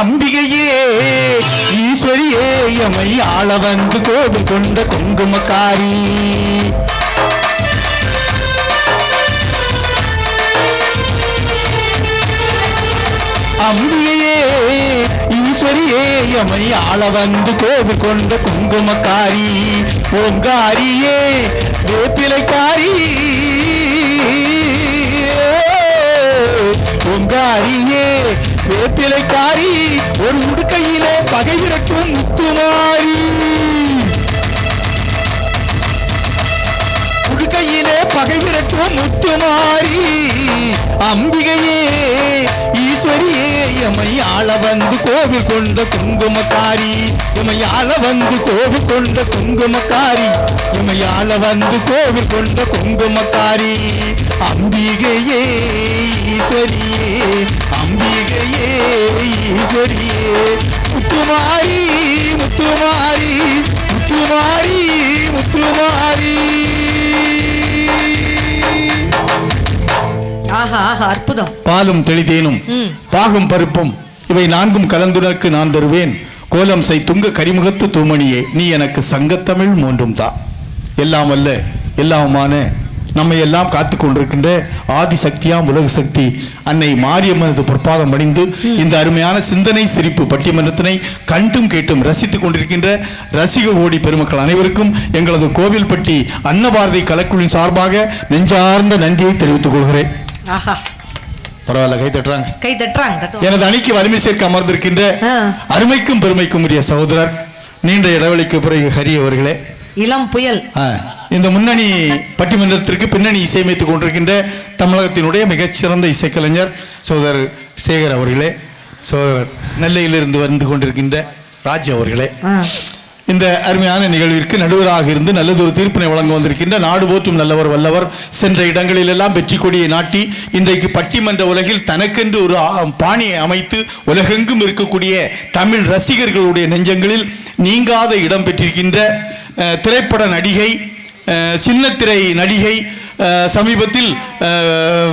அம்பிகையே ஈஸ்வரியே எமை ஆள வந்து கோவில் கொண்ட குங்குமக்காரி. அம்பிகையே ஈஸ்வரியே எமை ஆள வந்து கோவில் கொண்ட குங்குமக்காரி. ஓங்காரியே வேப்பிலைக்காரி. ஓங்காரியே வேப்பிலைக்காரி. ஒரு உடுக்கையிலே பகை விரட்டும் முத்துமாரி. உடுக்கையிலே பகை விரட்டும் முத்துமாரி. அம்பிகையே ஈஸ்வரியே எமை ஆள வந்து கோவில் கொண்ட குங்குமக்காரி. எமை ஆள வந்து கோவில் கொண்ட குங்குமக்காரி. எமை ஆள வந்து கோவில் கொண்ட குங்குமக்காரி. அம்பிகையே ஈஸ்வரியே அம்பிகையே ஈஸ்வரியே. முத்துமாரி முத்துமாரி முத்துமாரி முத்துமாரி. ஆஹா ஆஹா அற்புதம். பாலும் தெளிதேனும் பாகும் பருப்பும் இவை நான்கும் கலந்துனக்கு நான் தருவேன். கோலம் செய் துங்க கரிமுகத்து தூமணியே நீ எனக்கு சங்கத்தமிழ் மூன்றும் தா. எல்லாம் அல்ல எல்லாமான நம்மை எல்லாம் காத்து கொண்டிருக்கின்ற ஆதிசக்தியாம் உலக சக்தி அன்னை மாரியம்மனது பொற்பாதம் அணிந்து இந்த அருமையான சிந்தனை சிரிப்பு பட்டிமன்றத்தினை கண்டும் கேட்டும் ரசித்துக் கொண்டிருக்கின்ற ரசிக ஓடி பெருமக்கள் அனைவருக்கும் எங்களது கோவில்பட்டி அன்னபாரதி கலைக்குழுவின் சார்பாக நெஞ்சார்ந்த நன்றியை தெரிவித்துக் கொள்கிறேன். பரவாயில்ல, கை தட்டுறாங்க கை தட்டுறாங்க. எனது அணிக்கு வலிமை சேர்க்க அமர்ந்திருக்கின்ற அருமைக்கும் பெருமைக்கும் உரிய சகோதரர் நீண்ட இடைவெளிக்கு பிறகு ஹரி அவர்களே. இளம் புயல். இந்த முன்னணி பட்டிமன்றத்திற்கு பின்னணி இசையமைத்துக் கொண்டிருக்கின்ற தமிழகத்தினுடைய மிகச்சிறந்த இசைக்கலைஞர் சகோதரர் சேகர் அவர்களே. சகோதரர் நெல்லையிலிருந்து வந்து கொண்டிருக்கின்ற ராஜ் அவர்களே. இந்த அருமையான நிகழ்விற்கு நடுவராக இருந்து நல்லதொரு தீர்ப்பினை வழங்க வந்திருக்கின்ற நாடு போற்றும் நல்லவர் வல்லவர் சென்ற இடங்களிலெல்லாம் வெற்றி கொடியை நாட்டி இன்றைக்கு பட்டிமன்ற உலகில் தனக்கென்று ஒரு பாணியை அமைத்து உலகெங்கும் இருக்கக்கூடிய தமிழ் ரசிகர்களுடைய நெஞ்சங்களில் நீங்காத இடம் பெற்றிருக்கின்ற திரைப்பட நடிகை, சின்னத்திரை நடிகை, சமீபத்தில்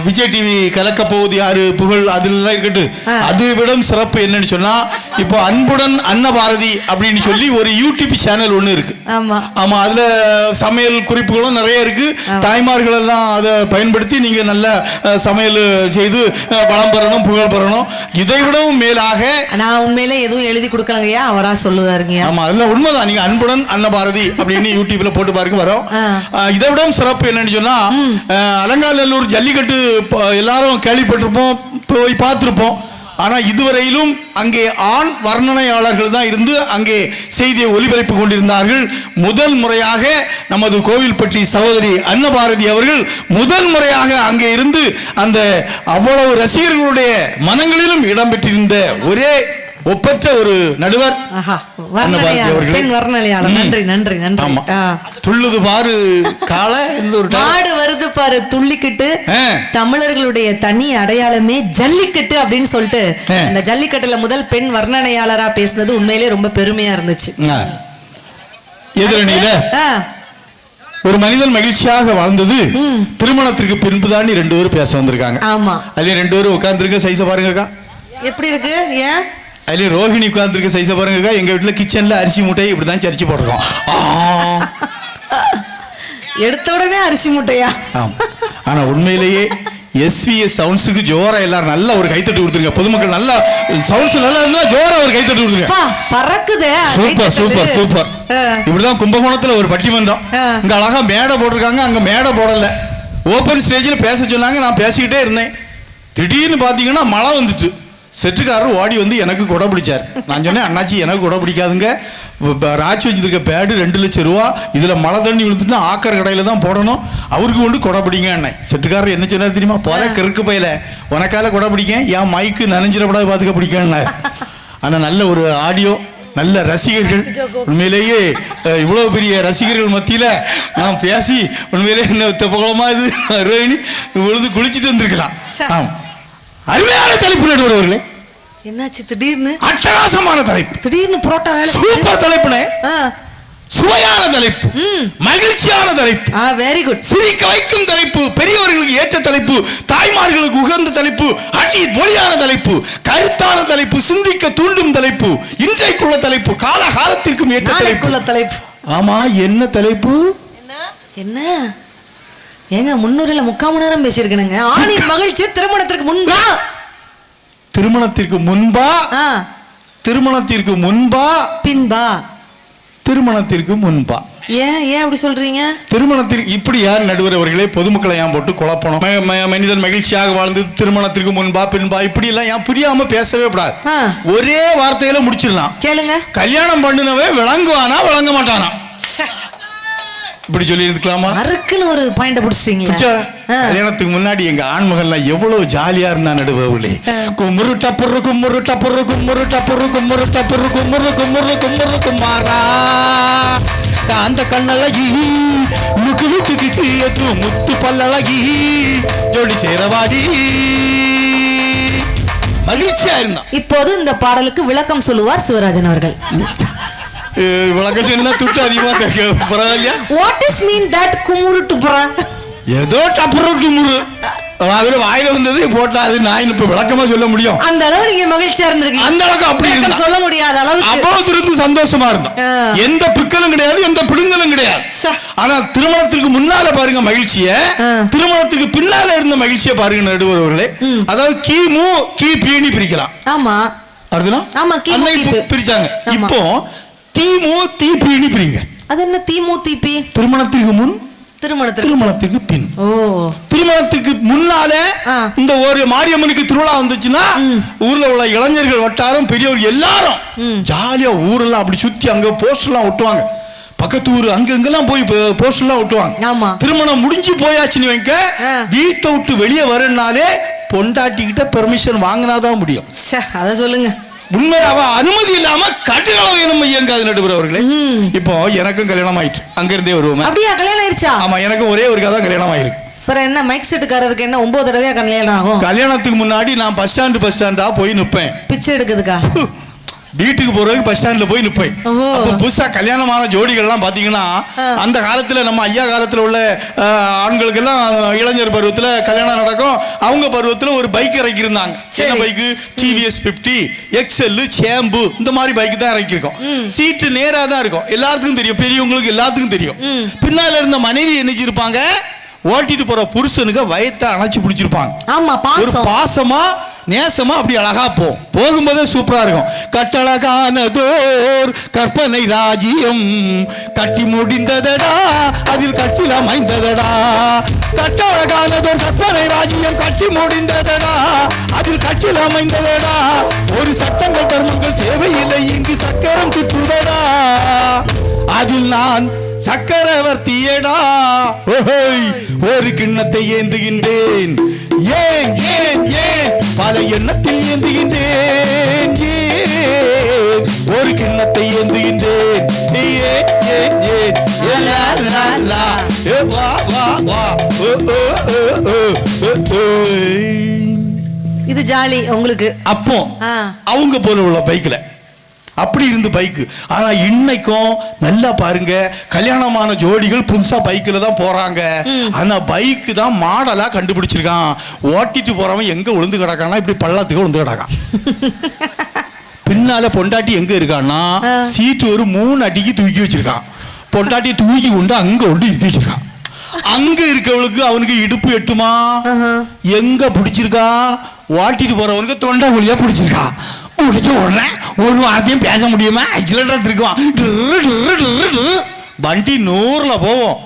விஜய் டிவி கலக்க போகுது யாரு புகழ் அதெல்லாம் இருக்கட்டு. அது விட சிறப்பு என்னன்னு சொன்னா இப்போ அன்புடன் அன்னபாரதி அப்படின்னு சொல்லி ஒரு யூடியூப் சேனல் ஒண்ணு இருக்கு. ஆமா, அதுல சமையல் குறிப்புகளும் நிறைய இருக்கு. தாய்மார்கள் எல்லாம் அதை பயன்படுத்தி நீங்க நல்ல சமையல் செய்து வளம் பெறணும், புகழ் பெறணும். இதை விடவும் மேலாக நான் உண்மையில எதுவும் எழுதி கொடுக்கலங்கய்யா, அவரா சொல்லுதாருங்க. ஆமா, அதுல உண்மைதான். நீங்க அன்புடன் அன்னபாரதி அப்படின்னு யூடியூப்ல போட்டு பாருங்க வரும். இதை விட சிறப்பு என்னன்னு சொன்னா அலங்காநல்லூர் ஜல்லிக்கட்டு எல்லாரும் கேள்விப்பட்டிருப்போம், போய் பார்த்திருப்போம். ஆனா இதுவரையிலும் அங்கே ஆண் வர்ணனையாளர்கள் தான் இருந்து அங்கே செய்தியை ஒலிபரப்பு கொண்டிருந்தார்கள். முதல் முறையாக நமது கோவில்பட்டி சகோதரி அன்னபாரதி அவர்கள் முதல் முறையாக அங்கே இருந்து அந்த அவ்வளவு ரசிகர்களுடைய மனங்களிலும் இடம்பெற்றிருந்த ஒரே ஒப்பற்ற ஒரு நடுவர். நன்றி நன்றி நன்றி. துள்ளுது பாரு கால நாடு வருது பாரு துள்ளிக்கிட்டு. தமிழர்களுடைய தனி அடையாளமே ஜல்லிக்கட்டு அப்படின்னு சொல்லிட்டு இந்த ஜல்லிக்கட்டுல முதல் பெண் வர்ணனையாளரா பேசினது உண்மையிலே ரொம்ப பெருமையா இருந்துச்சு. எதிரணியில ஒரு மனிதன் மகிழ்ச்சியாக வாழ்ந்தது திருமணத்திற்கு பின்புதான் 2 பேரும் பேச வந்திருக்காங்க. ஆமா, அதுல 2 பேரும் உட்கார்ந்துருக்க சைஸ பாருங்கக்கா எப்படி இருக்கு. ஏன் அதுல ரோஹிணி உட்கார்ந்துருக்க சைஸ பாருங்கக்கா. எங்க வீட்டுல கிச்சன்ல அரிசி மூட்டையை இப்படிதான் சரிச்சு போட்டிருக்கோம். எடுத்த உடனே அரிசி மூட்டையா? ஆனா உண்மையிலேயே SVS சவுண்ட்ஸுக்கு ஜோரா எல்லாரும் நல்ல ஒரு கைத்தட்டு கொடுத்துருங்க. பொதுமக்கள் நல்ல சவுண்ட்ஸ் நல்லா இருந்தா ஜோரா ஒரு கைத்தட்டு கொடுத்துருங்க. பறக்குது. Super super super. இப்படிதான் கும்பகோணத்துல ஒரு பட்டிமன்றம். இங்க அழகா மேடை போட்டிருக்காங்க, அங்க மேடை போடல. ஓபன் ஸ்டேஜில் பேச சொன்னாங்க, நான் பேசிக்கிட்டே இருந்தேன். திடீர்னு பாத்தீங்கன்னா மழை வந்துட்டு செட்டுக்காரர் ஓடி வந்து எனக்கு கொடை பிடிச்சார். நான் சொன்னேன், அண்ணாச்சி எனக்கு கொடை பிடிக்காதுங்க, ராட்சி வச்சிருக்க பேடு 2 லட்சம் ரூபா, இதுல மழை தண்ணி விழுந்துட்டுனா ஆக்கர் கடையில தான் போடணும், அவருக்கு கொண்டு கொடை பிடிங்க அண்ணன். செட்டுக்காரர் என்ன சொன்னார் தெரியுமா? போல கிறுக்கு பையில உனக்கால கொடை பிடிக்க, என் மைக்கு நனைஞ்சிடப்படாது பாத்துக்க பிடிக்கன்னு. ஆனா நல்ல ஒரு ஆடியோ, நல்ல ரசிகர்கள். உண்மையிலேயே இவ்வளவு பெரிய ரசிகர்கள் மத்தியில நான் பேசி உண்மையிலேயே என்ன தெப்பகுளமா இது ரோஹிணி விழுந்து குளிச்சுட்டு வந்திருக்கலாம். ஆமா, அருமையான தலைப்பு நடுவர்களே. என்னாச்சு திடீர்னு? அட்டகாசமான தலைப்பு. திடீர்னு புரோட்டா வேலை. சூப்பர் தலைப்புனே. சுவையான தலைப்பு, மகிழ்ச்சியான தலைப்பு, வெரி குட், சிரிக்க வைக்கும் தலைப்பு, பெரியவர்களுக்கு ஏற்ற தலைப்பு, தாய்மார்களுக்கு உகந்த தலைப்பு, அடி மொழியான தலைப்பு, கருத்தான தலைப்பு, சிந்திக்க தூண்டும் தலைப்பு, இன்றைக்குள்ள தலைப்பு, காலகாலத்திற்கும் ஏற்ற தலைப்பு. ஆமா, என்ன தலைப்பு? என்ன ஏங்க 300ல 3/4 மணி நேரம் பேசியிருக்கணுங்க. ஆணின் மகிழ்ச்சி திருமணத்திற்கு முன்பா, திருமணத்திற்கு முன்பா, திருமணத்திற்கு முன்பா, பின்பா, திருமணத்திற்கு முன்பா. ஏன் அப்படி சொல்றீங்க? திருமணத்திற்கு இப்படி யார் நடுவர் அவர்களே பொதுமக்களை ஏன் போட்டு குழப்பணும்? மனிதன் மகிழ்ச்சியாக வாழ்ந்து திருமணத்திற்கு முன்பா பின்பா இப்படி எல்லாம் ஏன் புரியாம பேசவே கூடாது. ஒரே வார்த்தையில முடிச்சிடலாம். கேளுங்க, கல்யாணம் பண்ணினவே விளங்குவானா விளங்க மாட்டானா இப்படி சொல்லி இருக்கலாமா? அறுக்குன்னு ஒரு பாயிண்ட் பிடிச்சிட்டீங்களா? கல்யாணத்துக்கு முன்னாடி எங்க ஆண்மகள்லாம் எவ்வளவு ஜாலியா இருந்தா நடுவர்களே. குமுரு டப்புரு குமுரு டப்புரு குமுரு டப்புரு குமுரு டப்புரு குமுரு குமுரு குமுரு குமாரா காந்த கண்ணழகி முக்கு வீட்டுக்கு கிரியத்து முத்து பல்லழகி ஜோடி சேரவாடி மகிழ்ச்சியா இருந்தான். இப்போது இந்த பாடலுக்கு விளக்கம் சொல்லுவார் சிவராஜன் அவர்கள். விளக்கம் சொன்னா துட்டு அதிகமா பரவாயில்லையா? வாட் இஸ் மீன் தட் குமுரு டுப்புரா? ஏதோ டப்புரு குமுரு அதுல வாயில வந்தது போட்டா அது நான் இப்ப விளக்கமா சொல்ல முடியும். அந்த அளவு நீங்க மகிழ்ச்சியா இருந்திருக்கீங்க. அந்த அளவுக்கு அப்படி இருந்தா சொல்ல முடியாத அளவுக்கு அவ்வளவு இருந்து சந்தோஷமா இருந்தோம். எந்த பிக்கலும் கிடையாது, எந்த பிடுங்கலும் கிடையாது. ஆனா திருமணத்திற்கு முன்னால பாருங்க மகிழ்ச்சிய, திருமணத்துக்கு பின்னால இருந்த மகிழ்ச்சியை பாருங்க நடுவர்களே. அதாவது கிமு கிபின்னு பிரிக்கலாம். ஆமா அதுனா ஆமா கிமு கிபி பிரிச்சாங்க. இப்போ தீமு தீபின்னு பிரிங்க. அது என்ன தீமு தீபி? திருமணத்திற்கு முன், திருமணத்திற்கு பின். திருமணத்திற்கு முன்னால இந்த ஒரு மாரியம்மனுக்கு திருவிழா வந்துச்சுன்னா ஊர்ல உள்ள இளைஞர்கள் வட்டாரம் பெரியவர்கள் எல்லாரும் ஜாலியா ஊரெல்லாம் அப்படி சுத்தி அங்க போஸ்டர் எல்லாம் ஒட்டுவாங்க. பக்கத்து ஊர் அங்கெல்லாம் போய் போஸ்டர் எல்லாம் ஒட்டுவாங்க. திருமணம் முடிஞ்சு போயாச்சுன்னு வைக்க வீட்டை விட்டு வெளியே வரனாலே பொண்டாட்டிக்கிட்ட பெர்மிஷன் வாங்கினாதான் முடியும். அத சொல்லுங்க. உண்மை அவ அனுமதி இல்லாம கட்டுகளவை நம்ம இயங்காது நடுவர் அவர்களே. இப்போ எனக்கும் கல்யாணம் ஆயிடுச்சு, அங்க இருந்தே வருவோம். அப்படியா? கல்யாணம் ஆயிடுச்சா? ஆமா, எனக்கு ஒரே ஒரு கதை கல்யாணம் ஆயிருக்கு. என்ன மைக் செட்டுக்காரருக்கு என்ன 9 தடவையா கல்யாணம் ஆகும்? கல்யாணத்துக்கு முன்னாடி நான் பஸ் ஸ்டாண்டா போய் நிப்பேன். பிச்சை எடுக்கிறதுக்கா? வீட்டுக்கு போறதுக்கு பஸ் ஸ்டாண்ட்ல போய் நிப்பேன். அப்ப புதுசா கல்யாணமான ஜோடிகள் எல்லாம் பாத்தீங்கன்னா அந்த காலத்துல நம்ம ஐயா காலத்துல உள்ள ஆண்களுக்கு எல்லாம் இளைஞர் பருவத்துல கல்யாணம் நடக்கும். அவங்க பருவத்துல ஒரு பைக் இறக்கி இருந்தாங்க. என்ன பைக்கு? டிவிஎஸ் 50 எக்ஸ்எல் சேம்பு இந்த மாதிரி பைக் தான் இறக்கி இருக்கோம். சீட்டு நேரா தான் இருக்கும், எல்லாத்துக்கும் தெரியும், பெரியவங்களுக்கு எல்லாத்துக்கும் தெரியும். பின்னால இருந்த மனைவி என்னச்சிருப்பாங்க, ஓட்டிட்டு போற புருஷனுக்கு வயத்தை அணைச்சு பிடிச்சிருப்பாங்க. ஆமா, ஒரு பாசமா நேசமா அப்படி அழகா போகும்போதே சூப்பரா இருக்கும். கட்டழகானதோர் கற்பனை ராஜ்யம் கட்டி முடிந்ததடா அதில் கட்டில் அமைந்ததடா. கட்டழகானதோர் கற்பனை ராஜ்யம் கட்டி முடிந்ததடா அதில் கட்டில் அமைந்ததடா. ஒரு சட்டங்கள் தர்மங்கள் தேவையில்லை, இங்கு சக்கரம் சுற்றுதடா அதில் நான் சக்கரவர்த்தியடா. ஒரு கிண்ணத்தை ஏந்துகின்றேன், ஏன் ஏன் ஏன் பல எண்ணத்தில் ஏந்துகின்றேன், ஒரு கிண்ணத்தை ஏந்துகின்றேன், ஏன் ஏன் ஏன் வா வா வா. இது ஜாலி உங்களுக்கு. அப்போ அவங்க போல உள்ள பைக்ல அப்படி இருந்து பைக்கு. ஆனா இன்னைக்கும் நல்லா பாருங்க, கல்யாணமான ஜோடிகள் புதுசா பைக்கில் தான் போறாங்க. ஆனா பைக்கு தான் மாடலா கண்டுபிடிச்சிருக்கான். ஓட்டிட்டு போறவன் எங்க விழுந்து கிடக்கானா, இப்படி பள்ளத்துக்கு விழுந்து கிடக்கான். பின்னால பொண்டாட்டி எங்க இருக்கான்னா சீட்டு ஒரு 3 அடிக்கு தூக்கி வச்சிருக்கான். பொண்டாட்டி தூக்கி கொண்டு அங்க கொண்டு இருத்தி வச்சிருக்கான். அங்க இருக்கவளுக்கு அவனுக்கு இடுப்பு எட்டுமா, எங்க பிடிச்சிருக்கா, ஓட்டிட்டு போறவனுக்கு தொண்டை குழியா பிடிச்சிருக்கா. முடிச்ச உடனே ஒரு வார்த்தையும் பேச முடியுமா, ஆக்சிலேட்டர் இருக்குவான். வண்டி 100ல போவோம்,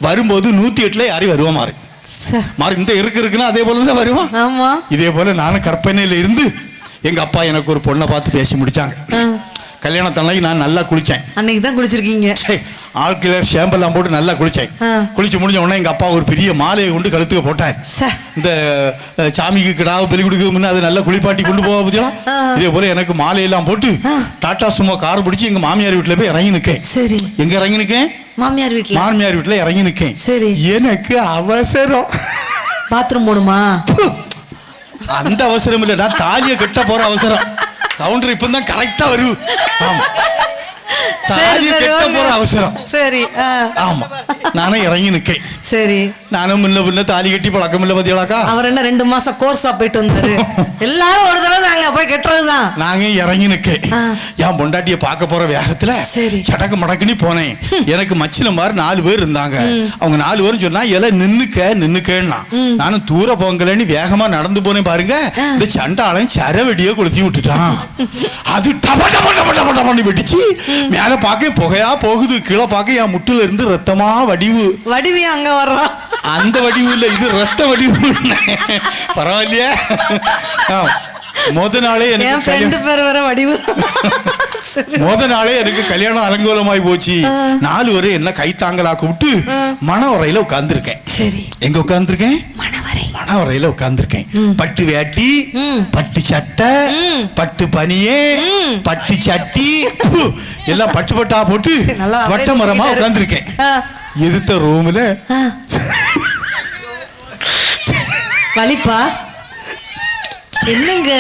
வரும்போது 108ல யாரையும் வருவோம் மாறு மாறு. இந்த இருக்குன்னா அதே போல தான் வருவான். இதே போல நானும் கற்பனையில இருந்து எங்க அப்பா எனக்கு ஒரு பொண்ணை பார்த்து பேசி முடிச்சாங்க. கல்யாணத்தன்னைக்கு நான் நல்லா குளிச்சேன். அன்னைக்கு தான் குளிச்சிருக்கீங்க. ஆல்கிலர் ஷாம்பெல்லாம் போட்டு நல்லா குளிச்சேன். குளிச்சு முடிஞ்ச உடனே எங்க அப்பா ஒரு பெரிய மாலையை கொண்டு கழுத்துக்க போட்டார். இந்த சாமிக்கு கிடாவை பலி கொடுக்க முன்ன அது நல்லா குளிப்பாட்டி கொண்டு போக பத்தியா. இதே போல எனக்கு மாலையெல்லாம் போட்டு டாடா சுமோ கார் பிடிச்சி எங்க மாமியார் வீட்டுல போய் இறங்கி நிக்கேன். சரி, எங்க இறங்கி நிக்கேன்? மாமியார் வீட்டுல. மாமியார் வீட்டுல இறங்கி நிக்கேன். சரி, எனக்கு அவசரம், பாத்ரூம் போணுமா? அந்த அவசரம் இல்ல, நான் தாலியை கட்ட போற அவசரம். கவுண்டர் இப்பதான் கரெக்டா வருது. தாலி கட்ட போற அவசரம். சரி. ஆமா, நானும் இறங்கி நிக்கேன். சரி. நானும் முன்ன தாலி கட்டி பழக்கம் இல்ல பத்தியாக்கா. அவர் என்ன 2 மாசம் கோர்ஸா போயிட்டு வந்தாரு. எல்லாரும் ஒரு தடவை அங்க போய் கட்டுறதுதான். நாங்க இறங்கி நிக்கேன். என் பொண்டாட்டிய பார்க்க போற வேகத்துல சடக்கு மடக்குன்னு போனேன். எனக்கு மச்சில மாதிரி 4 பேர் இருந்தாங்க. அவங்க 4 பேரும் சொன்னா எல்லாம் நின்னுக்கேன்னா நானும் தூர போங்கலன்னு வேகமா நடந்து போனேன். பாருங்க, இந்த சண்டாளன் சரவெடிய கொளுத்தி விட்டுட்டான். அது டப வெடிச்சு மேல பாக்க புகையா போகுது, கீழே பாக்க என் முட்டுல இருந்து ரத்தமா வடிவு அங்க வர்றான். அந்த வடிவு இல்ல, இது ரத்த வடிவு. பரவாயில்லையா? முத நாளே எனக்கு கல்யாணம் அலங்கோலமாய் போச்சு. 4 வரை என்ன கைத்தாங்களா கூப்பிட்டு மணவரையில உட்கார்ந்துருக்கேன். எங்க உட்கார்ந்துருக்கேன்? மணவரையில உட்கார்ந்துருக்கேன். பட்டு வேட்டி, பட்டு சட்டை, பட்டு பனியே, பட்டு சட்டி எல்லாம் பட்டு பட்டா போட்டு வட்ட மரமா உட்கார்ந்துருக்கேன். எதிர்த்த ரூம்ல வலிப்பா என்னங்க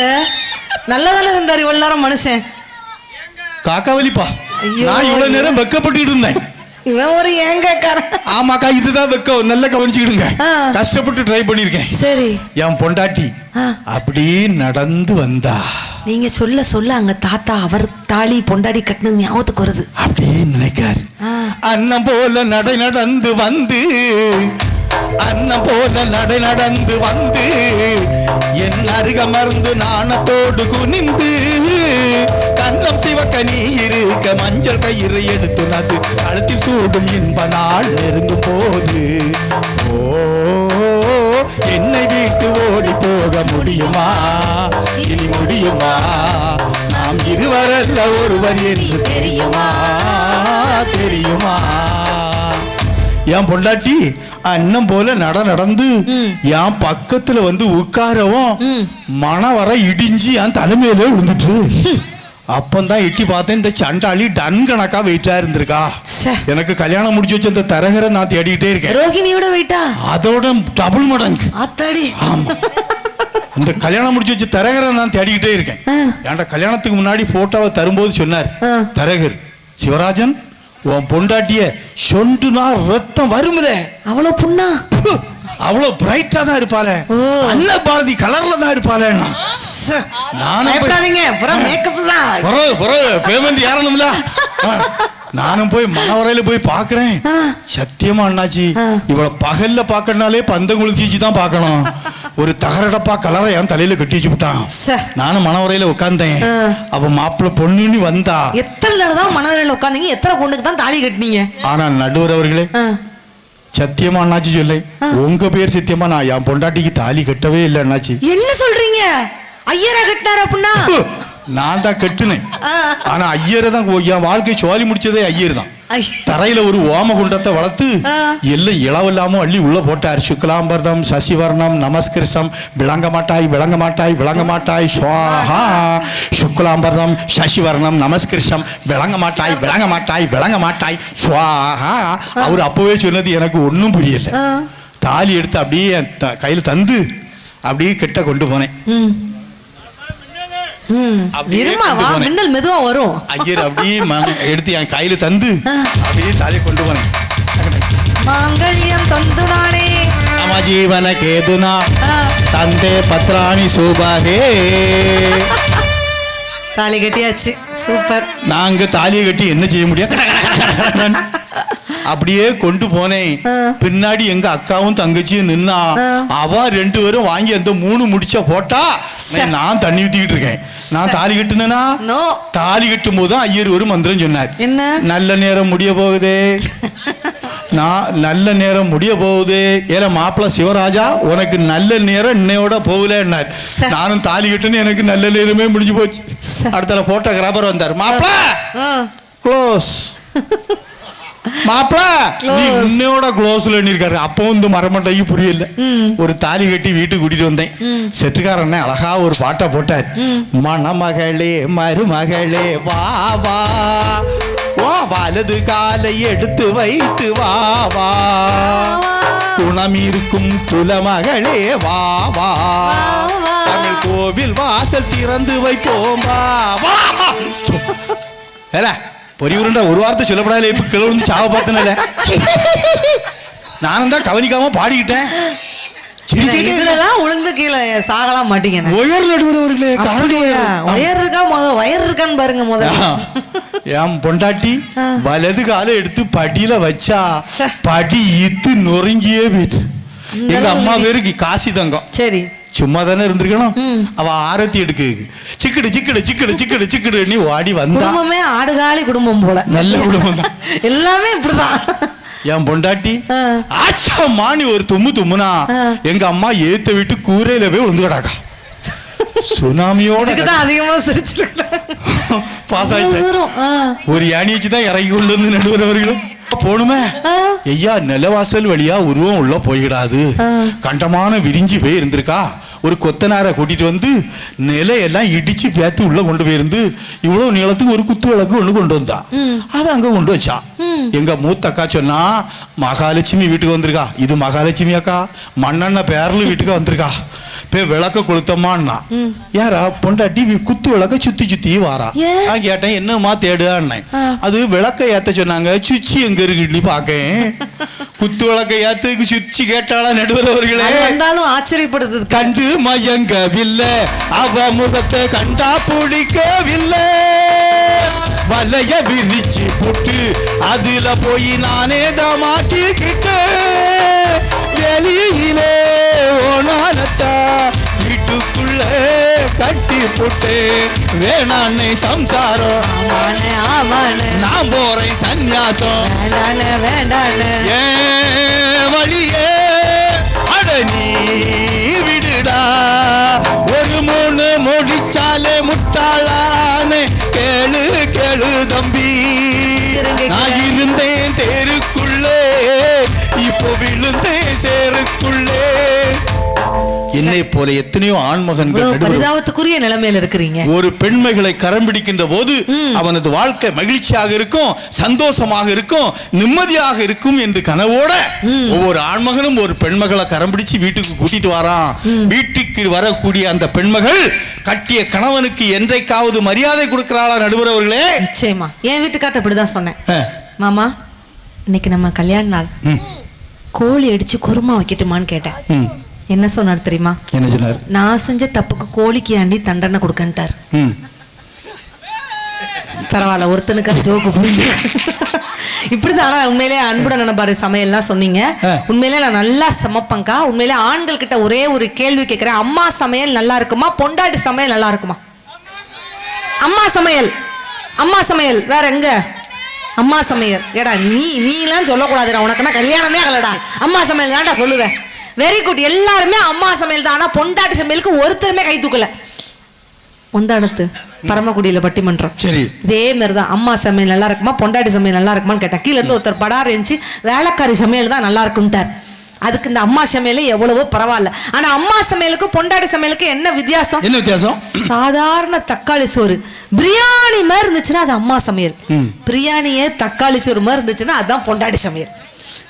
நல்லதானே இருந்தாரு இவ்வளவு நேரம் மனுஷன். காக்கா வலிப்பா. நான் இவ்வளவு நேரம் வெக்கப்பட்டு இருந்தேன். இவன் ஒரு ஏங்கக்காரன். ஆமாக்கா, இதுதான் வெக்கம். நல்லா கவனிச்சுக்கிடுங்க. கஷ்டப்பட்டு ட்ரை பண்ணிருக்கேன். சரி. என் பொண்டாட்டி அப்படி நடந்து வந்தா. நீங்க சொல்ல சொல்ல அங்க தாத்தா அவர் தாலி பொண்டாடி கட்டினது ஞாபகத்துக்கு வருது. அப்படியே நினைக்காரு. அண்ணன் போல நடந்து வந்து, அண்ணன் போல நடந்து வந்து என் அருக மருந்து நாணத்தோடு குனிந்து கண்ணம் சிவக்க நீ இருக்க மஞ்சள் கயிறு எடுத்து நது கழுத்தில் சூடும் இன்ப நாள் நெருங்கும் போது ஓ என்னை வீட்டு ஓடி போக முடியுமா? இனி முடியுமா? நாம் இருவரல்ல ஒருவர் என்று தெரியுமா? என் பொண்டாட்டி அண்ணன் போல நடந்து என் பக்கத்துல வந்து உட்காரவும் மணவர இடிஞ்சு என் தலைமையில விழுந்துட்டு. அப்பந்தான் எட்டி பார்த்தேன், இந்த சண்டாளி டன் கணக்கா வெயிட்டா இருந்திருக்கா. எனக்கு கல்யாணம் முடிச்சு வச்ச இந்த தரகரை நான் தேடிக்கிட்டே இருக்கேன். ரோகிணியோட வெயிட்டா? அதோட டபுள் மடங்கு. ஆமா, இந்த கல்யாணம் முடிச்சு வச்ச தரகரை நான் தேடிக்கிட்டே இருக்கேன். ஏன்டா கல்யாணத்துக்கு முன்னாடி போட்டோவை தரும்போது சொன்னார் தரகர், சிவராஜன் உன் பொண்டாட்டிய சொண்டுனா ரத்தம் வரும்ல, அவ்வளவு புண்ணா, அவ்வளவு பிரைட்டா தான் இருப்பாளே, அன்ன பாரதி கலர்ல தான் இருப்பாளே. நானும் போய் மணவரையில போய் பாக்குறேன். சத்தியமா அண்ணாச்சி, இவளை பகல்ல பாக்கறனாலே பந்தங்குளுக்கு தான் பாக்கணும். ஒரு தகரடப்பா கலரை என் தலையில கட்டி வச்சு விட்டான். நானும் மணவரையில உட்கார்ந்தேன். அவ மாப்பிள்ள பொண்ணுன்னு வந்தா. எத்தனை தடவை தான் மணவரையில உட்கார்ந்தீங்க? எத்தனை பொண்ணுக்கு தான் தாலி கட்டினீங்க? ஆனா நடுவர் அவர்களே, சத்தியமா அண்ணாச்சி சொல்ல, உங்க பேர் சத்தியமா நான் என் பொண்டாட்டிக்கு தாலி கட்டவே இல்லை அண்ணாச்சி. என்ன சொல்றீங்க? ஐயரா கட்டினாரா? அப்படின்னா நான் தான் கட்டுனேன். ஆனா ஐயரை தான் என் வாழ்க்கை சோழி முடிச்சதே ஐயர் தான். தரையில ஒரு ஓம குண்டத்தை வளர்த்து எல்லாம் இளவில்லாம அள்ளி உள்ள போட்டார். சுக்லாம்பர்தம் சசிவர்ணம் நமஸ்கிருஷம் விளங்க மாட்டாய் சுவாஹா. சுக்லாம்பர்தம் சசிவர்ணம் நமஸ்கிருஷம் விளங்க மாட்டாய் சுவாஹா. அவர் அப்பவே சொன்னது எனக்கு ஒன்னும் புரியல. தாலி எடுத்து அப்படியே கையில தந்து அப்படியே கிட்ட கொண்டு போனேன். மெதுவா வரும். ஐயர் அப்படியே எடுத்து என் கையில தந்து அப்படியே தாலியை கொண்டு போனேன். மாங்கல்யம் தந்துனானே நம ஜீவன கேதுனா தந்தே பத்ராணி சூபாகே. தாலி கட்டியாச்சு. சூப்பர். நாங்க தாலியை கட்டி என்ன செய்ய முடியும்? அப்படியே கொண்டு போனேன். பின்னாடி எங்க அக்காவும் தங்கச்சியும் நின்னா. அவ 2 பேரும் வாங்கி அந்த 3 முடிச்ச போட்டா நான் தண்ணி ஊத்திக்கிட்டு இருக்கேன். நான் தாலி கட்டுனா தாலி கட்டும் போது ஐயர் ஒரு மந்திரம் சொன்னார். என்ன? நல்ல நேரம் முடிய போகுதே, நான் நல்ல நேரம் முடிய போகுது. ஏல மாப்பிள்ள சிவராஜா, உனக்கு நல்ல நேரம் இன்னையோட போகலன்னார். நானும் தாலி கட்டுன்னு எனக்கு நல்ல நேரமே முடிஞ்சு போச்சு. அடுத்த போட்டோகிராஃபர் வந்தார். மாப்பிள்ள க்ளோஸ், மாப்பிள இன்னோட க்ளோஸ்ல இருக்காரு. அப்பவும் இந்த மரமட்டைக்கு புரியல. ஒரு தாலி கட்டி வீட்டுக்கு கூட்டிட்டு வந்தேன். செட்டுக்காரன் அழகா ஒரு பாட்டை போட்டார். மணமகளே மருமகளே வா வா வா, வலது காலை எடுத்து வைத்து வா வா, குணம் இருக்கும் குலமகளே வா வா, தமிழ் கோவில் வாசல் திறந்து வைப்போம் வா வா. பொறி உருண்டை ஒரு வார்த்தை சொல்லப்படாத இப்ப கிளை வந்து சாவ பார்த்தனல நானும் தான் கவனிக்காம பாடிக்கிட்டேன். இதுலலாம் உளுந்து கீழே சாகலாம் மாட்டீங்க. உயர் நடுவர்களே உயர் இருக்கா வயர் இருக்கான்னு பாருங்க முதல்ல. என் பொண்டாட்டி வலது காலை எடுத்து படியில வச்சா படி இத்து நொறுங்கியே போயிட்டு. எங்க அம்மா பேருக்கு காசி தங்கம். சரி சும்மா தானே இருந்திருக்கணும். அவ ஆரத்தி எடுக்கு சிக்கடு சிக்கடு சிக்கடு சிக்கடு சிக்கடு நீ வாடி வந்தா. குடும்பமே ஆடுகாலி குடும்பம் போல. நல்ல குடும்பம் தான். எல்லாமே இப்படிதான். என் பொண்டாட்டி ஆச்சா மாணி ஒரு தும்மு தும்முனா எங்க அம்மா ஏத்த விட்டு கூரையில போய் விழுந்து கிடாக்கா. சுனாமியோட அதிகமா பாஸ் ஆயிடுச்சு. ஒரு யானி வச்சுதான் இறங்கி கொண்டு வந்து நடுவரவர்களும் போணுமே. ஐயா நிலவாசல் வழியா உருவம் உள்ள போயிடாது, கண்டமான விரிஞ்சு போய் இருந்திருக்கா. ஒரு கொத்தனாரை கூட்டிட்டு வந்து நிலையெல்லாம் இடிச்சு பேத்து உள்ள கொண்டு போயிருந்து இவ்வளவு நீளத்துக்கு ஒரு குத்து விளக்கு ஒண்ணு கொண்டு வந்தா. அது அங்க கொண்டு வச்சா. எங்க மூத்த அக்கா சொன்னா மகாலட்சுமி வீட்டுக்கு வந்திருக்கா. இது மகாலட்சுமி அக்கா மண்ணெண்ண பேரலு வீட்டுக்கு வந்திருக்கா. போய் விளக்க கொளுத்தம்மான்னா யாரா பொண்டாட்டி குத்து விளக்க சுத்தி சுத்தி வாரா. நான் கேட்டேன் என்னம்மா தேடுன்னு. அது விளக்க ஏத்த சொன்னாங்க. சுச்சி எங்க இருக்கு பாக்கேன். குத்து விளக்க ஏத்துக்கு சுச்சி கேட்டாளா நடுவரவர்களே. ஆச்சரியப்படுது. கண்டு மயங்கவில்லை அவ முகத்தை கண்டா பிடிக்கவில்லை. வலைய விரிச்சு போட்டு அதுல போய் நானே தான் மாட்டிக்கிட்டேன். வெளியிலே ஓனானத்தா வீட்டுக்குள்ள கட்டி போட்டு வேணான்னு சம்சாரம் நான் போறேன் சந்நியாசம் ஏன் வழியே அட நீ விடுடா. ஒரு மூணு முடிச்சாலே முட்டாளானே கேளு கேளு தம்பி. நான் இருந்தேன் தேருக்குள்ளே இப்போ விழுந்தேன் சேருக்குள்ளே. என்னை போல எத்தனையோ ஆண்மகன்கள் பரிதாபத்துக்குரிய நிலைமையில இருக்கிறீங்க. ஒரு பெண்மைகளை கரம் பிடிக்கின்ற போது அவனது வாழ்க்கை மகிழ்ச்சியாக இருக்கும், சந்தோஷமாக இருக்கும், நிம்மதியாக இருக்கும் என்று கனவோட ஒவ்வொரு ஆண்மகனும் ஒரு பெண்மகளை கரம் பிடிச்சு வீட்டுக்கு கூட்டிட்டு வரான். வீட்டுக்கு வரக்கூடிய அந்த பெண்மகள் கட்டிய கணவனுக்கு என்றைக்காவது மரியாதை கொடுக்கிறாளா நடுவரவர்களே? நிச்சயமா. என் வீட்டுக்காட்ட அப்படிதான் சொன்னேன். மாமா இன்னைக்கு நம்ம கல்யாண நாள், கோழி அடிச்சு குருமா வைக்கட்டுமான்னு கேட்டேன். என்ன சொன்னார் தெரியுமா? என்ன சொன்னார்? நான் செஞ்ச தப்புக்கு கோழிக்கு ஆண்டி தண்டனை கொடுக்கன்ட்டார். பரவாயில்ல, ஒருத்தனுக்கு ஜோக்கு புரிஞ்சு. இப்படிதான். ஆனா உண்மையிலே அன்புடன் நினைப்பாரு சமையல்லாம் சொன்னீங்க. உண்மையிலே நான் நல்லா சமைப்பேங்க்கா. உண்மையிலே ஆண்கள் கிட்ட ஒரே ஒரு கேள்வி கேட்கிறேன். அம்மா சமையல் நல்லா இருக்குமா, பொண்டாட்டி சமையல் நல்லா இருக்குமா? அம்மா சமையல், அம்மா சமையல் வேற எங்க? அம்மா சமையல். ஏடா நீலாம் சொல்லக்கூடாதுடா, உனக்குன்னா கல்யாணமே ஆகலடா. அம்மா சமையல் தான்டா சொல்லுவேன். Very good. எல்லாருமே அம்மா சமையல் தான். ஆனா பொண்டாட்டி சமையலுக்கு ஒருத்தருமே கை தூக்கல. முந்தானத்து பரமக்குடியில பட்டிமன்றம். சரி, இதே மாதிரிதான். அம்மா சமையல் நல்லா இருக்குமா, பொண்டாட்டி சமையல் நல்லா இருக்குமான்னு கேட்டேன். கீழே இருந்து ஒருத்தர் படார் இருந்துச்சு, வேலைக்காரி சமையல் தான் நல்லா இருக்கும்ட்டார். அதுக்கு இந்த அம்மா சமையலே எவ்வளவோ பரவாயில்ல. ஆனா அம்மா சமையலுக்கும் பொண்டாட்டி சமையலுக்கு என்ன வித்தியாசம்? என்ன வித்தியாசம்? சாதாரண தக்காளி சோறு பிரியாணி மாதிரி இருந்துச்சுன்னா அது அம்மா சமையல். பிரியாணியே தக்காளி சோறு மாதிரி இருந்துச்சுன்னா அதுதான் பொண்டாட்டி சமையல்.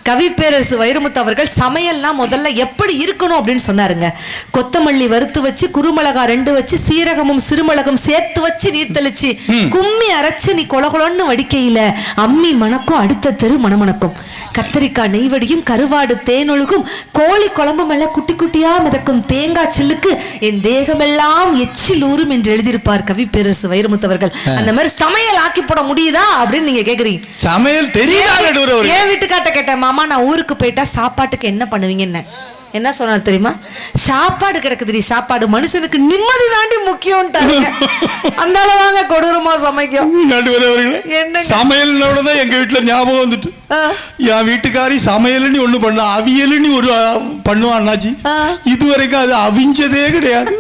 கவிப்பேரரசு வைரமுத்து அவர்கள் சமையல்னா முதல்ல எப்படி இருக்கணும் அப்படின்னு சொன்னாருங்க. கொத்தமல்லி வறுத்து வச்சு, குருமிளகா 2 வச்சு, சீரகமும் சிறுமிளகும் சேர்த்து வச்சு நீர் தெளிச்சு கும்மி அரைச்சு நீ கொலகொலன்னு வடிக்கையில அம்மி மணக்கும், அடுத்த தெரு மணமணக்கும். கத்தரிக்காய் நெய்வடியும், கருவாடு தேனொழுகும், கோழி குழம்பு மேல குட்டி குட்டியா மிதக்கும் தேங்காய் சில்லுக்கு என் தேகமெல்லாம் எச்சில் ஊறும் என்று எழுதியிருப்பார் கவிப்பேரரசு வைரமுத்து அவர்கள். அந்த மாதிரி சமையல் ஆக்கி போட முடியுதா அப்படின்னு நீங்க கேக்குறீங்க. சமையல் தெரியுதா? என் வீட்டுக்காட்ட கேட்டேன், மாமா நான் ஊருக்கு போயிட்டா சாப்பாட்டுக்கு என்ன பண்ணுவீங்கன்னு. என்ன சொன்னார் தெரியுமா? சாப்பாடு கிடக்குதுடி, சாப்பாடு மனுஷனுக்கு நிம்மதி தாண்டி முக்கியம். அந்த அளவாங்க கொடூரமா சமைக்கும். என்ன சமையல்னோடதான் எங்க வீட்டுல ஞாபகம் வந்துட்டு, என் வீட்டுக்காரி சமையல்னு ஒண்ணு பண்ண, அவியல்னு ஒரு பண்ணுவான் அண்ணாச்சி. இதுவரைக்கும் அது அவிஞ்சதே கிடையாது.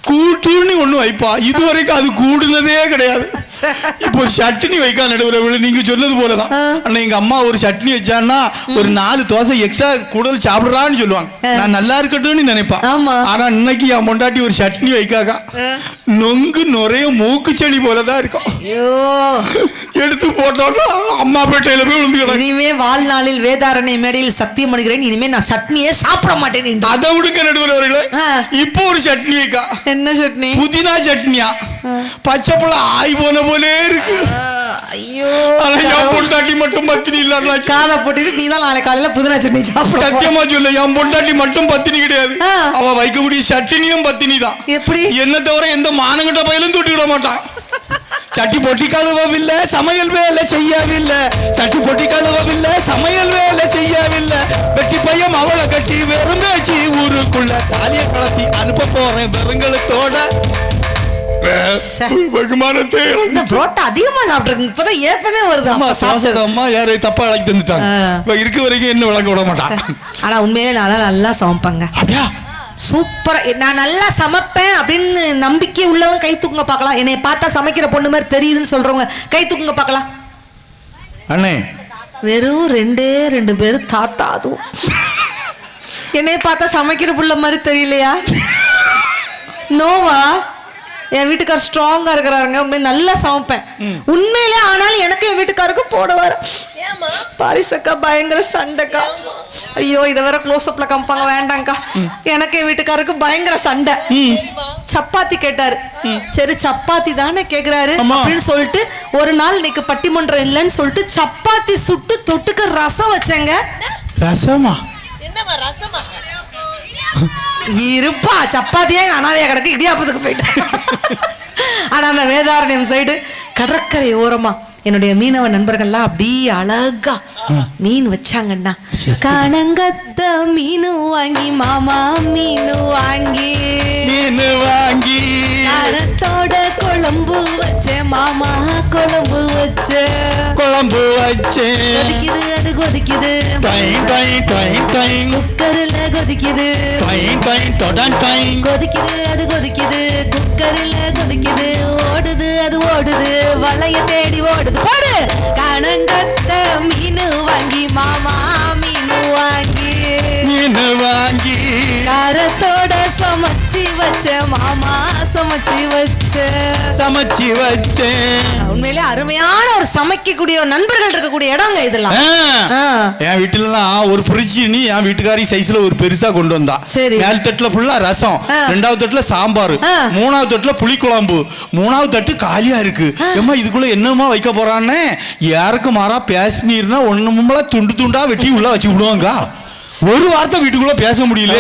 கூட்டுன்னு ஒண்ணு வைப்பா, இதுவரைக்கும் அது கூடுனதே கிடையாது. இப்போ சட்னி வைக்கா நடுவுல நீங்க சொன்னது போலதான். அண்ணா எங்க அம்மா ஒரு சட்னி வச்சான்னா ஒரு 4 தோசை எக்ஸ்ட்ரா கூடுதல் சாப்பிடுறான்னு சொல்லுவாங்க. நான் நல்லா இருக்கட்டும்னு நினைப்பேன். ஆனா இன்னைக்கு என் பொண்டாட்டி ஒரு சட்னி வைக்காக்கா, நொங்கு நுறைய மூக்கு செடி போலதான் இருக்கும். எடுத்து போட்டோம்னா அம்மா பேட்டையில போய் விழுந்து. இனிமே வாழ்நாளில் வேதாரண்ய மேடையில் சத்தியம் பண்ணுகிறேன், இனிமே நான் சட்னியே சாப்பிட மாட்டேன். அதை விடுக்க நடுவுல இப்போ ஒரு சட்னி வைக்கா. என்ன சட்னி? புதினா சட்னியா? பச்சை புள்ள ஆய் போன போலே இருக்கு. ஐயோ ஆனா என் பொண்டாட்டி மட்டும் பத்தினி இல்ல. காதை போட்டுட்டு நீ தான் நாளை காலையில புதினா சட்னி சாப்பிட. சத்தியமா சொல்ல, என் பொண்டாட்டி மட்டும் பத்தினி கிடையாது. அவ வைக்கக்கூடிய சட்டினியும் பத்தினி தான். எப்படி? என்ன தவிர எந்த மானங்கிட்ட பயிலும் தொட்டி விட மாட்டான். சட்டி பொட்டி கழுவவில்லை, சமையல் வேலை செய்யவில்லை. சட்டி பொட்டி கழுவவில்லை, சமையல் வேலை செய்யவில்லை. வெட்டி பையன் அவளை கட்டி வெறுமேச்சி ஊருக்குள்ள தாலிய கலத்தி அனுப்ப போறேன் வெறுங்களுக்கோட. வெகுமானத்தை புரோட்டா அதிகமா சாப்பிட்டுருக்கு. இப்பதான் ஏப்பமே வருது. அம்மா யாரை தப்பா அழைக்கி தந்துட்டாங்க. இருக்க வரைக்கும் என்ன விளங்க விட மாட்டான். ஆனா உண்மையிலே நல்லா சமைப்பாங்க. அப்படியா? சூப்பரா. நான் நல்லா சமைப்பேன் அப்படின்னு நம்பிக்கை உள்ளவங்க கை தூக்குங்க பார்க்கலாம். என்னை பார்த்தா சமைக்கிற பொண்ணு மாதிரி தெரியுதுன்னு சொல்றவங்க கை தூக்குங்க பார்க்கலாம். அண்ணே வெறும் 2 பேரு தாத்தா. அதுவும் என்னை பார்த்தா சமைக்கிற புள்ள மாதிரி தெரியலையா? நோவா? என் வீட்டுக்கார் ஸ்ட்ராங்கா இருக்கிறாருங்க. உண்மையில நல்லா சமைப்பேன் உண்மையிலே. ஆனாலும் எனக்கு என் வீட்டுக்காருக்கு போட வர பாரிசக்கா பயங்கர சண்டைக்கா. ஐயோ இதை வேற க்ளோஸ் அப்ல காமிப்பாங்க, வேண்டாங்க்கா. எனக்கு என் வீட்டுக்காருக்கு பயங்கர சண்டை. சப்பாத்தி கேட்டாரு. சரி சப்பாத்தி தானே கேக்குறாரு அப்படின்னு சொல்லிட்டு ஒரு நாள் இன்னைக்கு பட்டிமன்றம் இல்லைன்னு சொல்லிட்டு சப்பாத்தி சுட்டு தொட்டுக்க ரசம் வச்சேங்க. ரசமா? என்னமா ரசமா? இருப்பா, சப்பாத்தியே அனாதையா கிடக்கு, இடியாப்பத்துக்கு போயிட்டேன். ஆனா அந்த வேதாரண்யம் சைடு கடற்கரை ஓரமா என்னுடைய மீனவ நண்பர்கள்லாம் அப்படியே அழகா மீன் வச்சாங்கன்னா, கணங்கத்த மீனு வாங்கி மாமா மீனு வாங்கி காரத்தோட குழம்பு வச்ச மாமா குழம்பு வச்ச கொதிக்குது அது கொதிக்குது குக்கர்ல கொதிக்குது கொதிக்குது அது கொதிக்குது குக்கர்ல கொதிக்குது ஓடுது அது ஓடுது வளைய தேடி ஓடுது. போடு கணங்கத்த மீனு வாங்கி மாமா மீனு வாங்கி காரத்தோட சமைச்சி வச்ச மாமா சமைச்சி வச்ச. உண்மையிலே அருமையான ஒரு சமைக்கக்கூடிய நண்பர்கள் இருக்கக்கூடிய இடங்க இதெல்லாம். என் வீட்டுலாம் ஒரு புரிச்சினி என் வீட்டுக்காரி சைஸ்ல ஒரு பெருசா கொண்டு வந்தா. மேல் தட்டுல ஃபுல்லா ரசம், 2வது தட்டுல சாம்பார், 3வது தட்டுல புளிக்குழம்பு, 3வது தட்டு காலியா இருக்கு. ஏம்மா இதுக்குள்ள என்னமா வைக்க போறான்னு யாருக்கு மாறா பேசினீர்னா ஒண்ணுமும்ல துண்டு துண்டா வெட்டி உள்ள வச்சு விடுவாங்க. ஒரு வார்த்தை வீட்டுக்குள்ள பேச முடியல.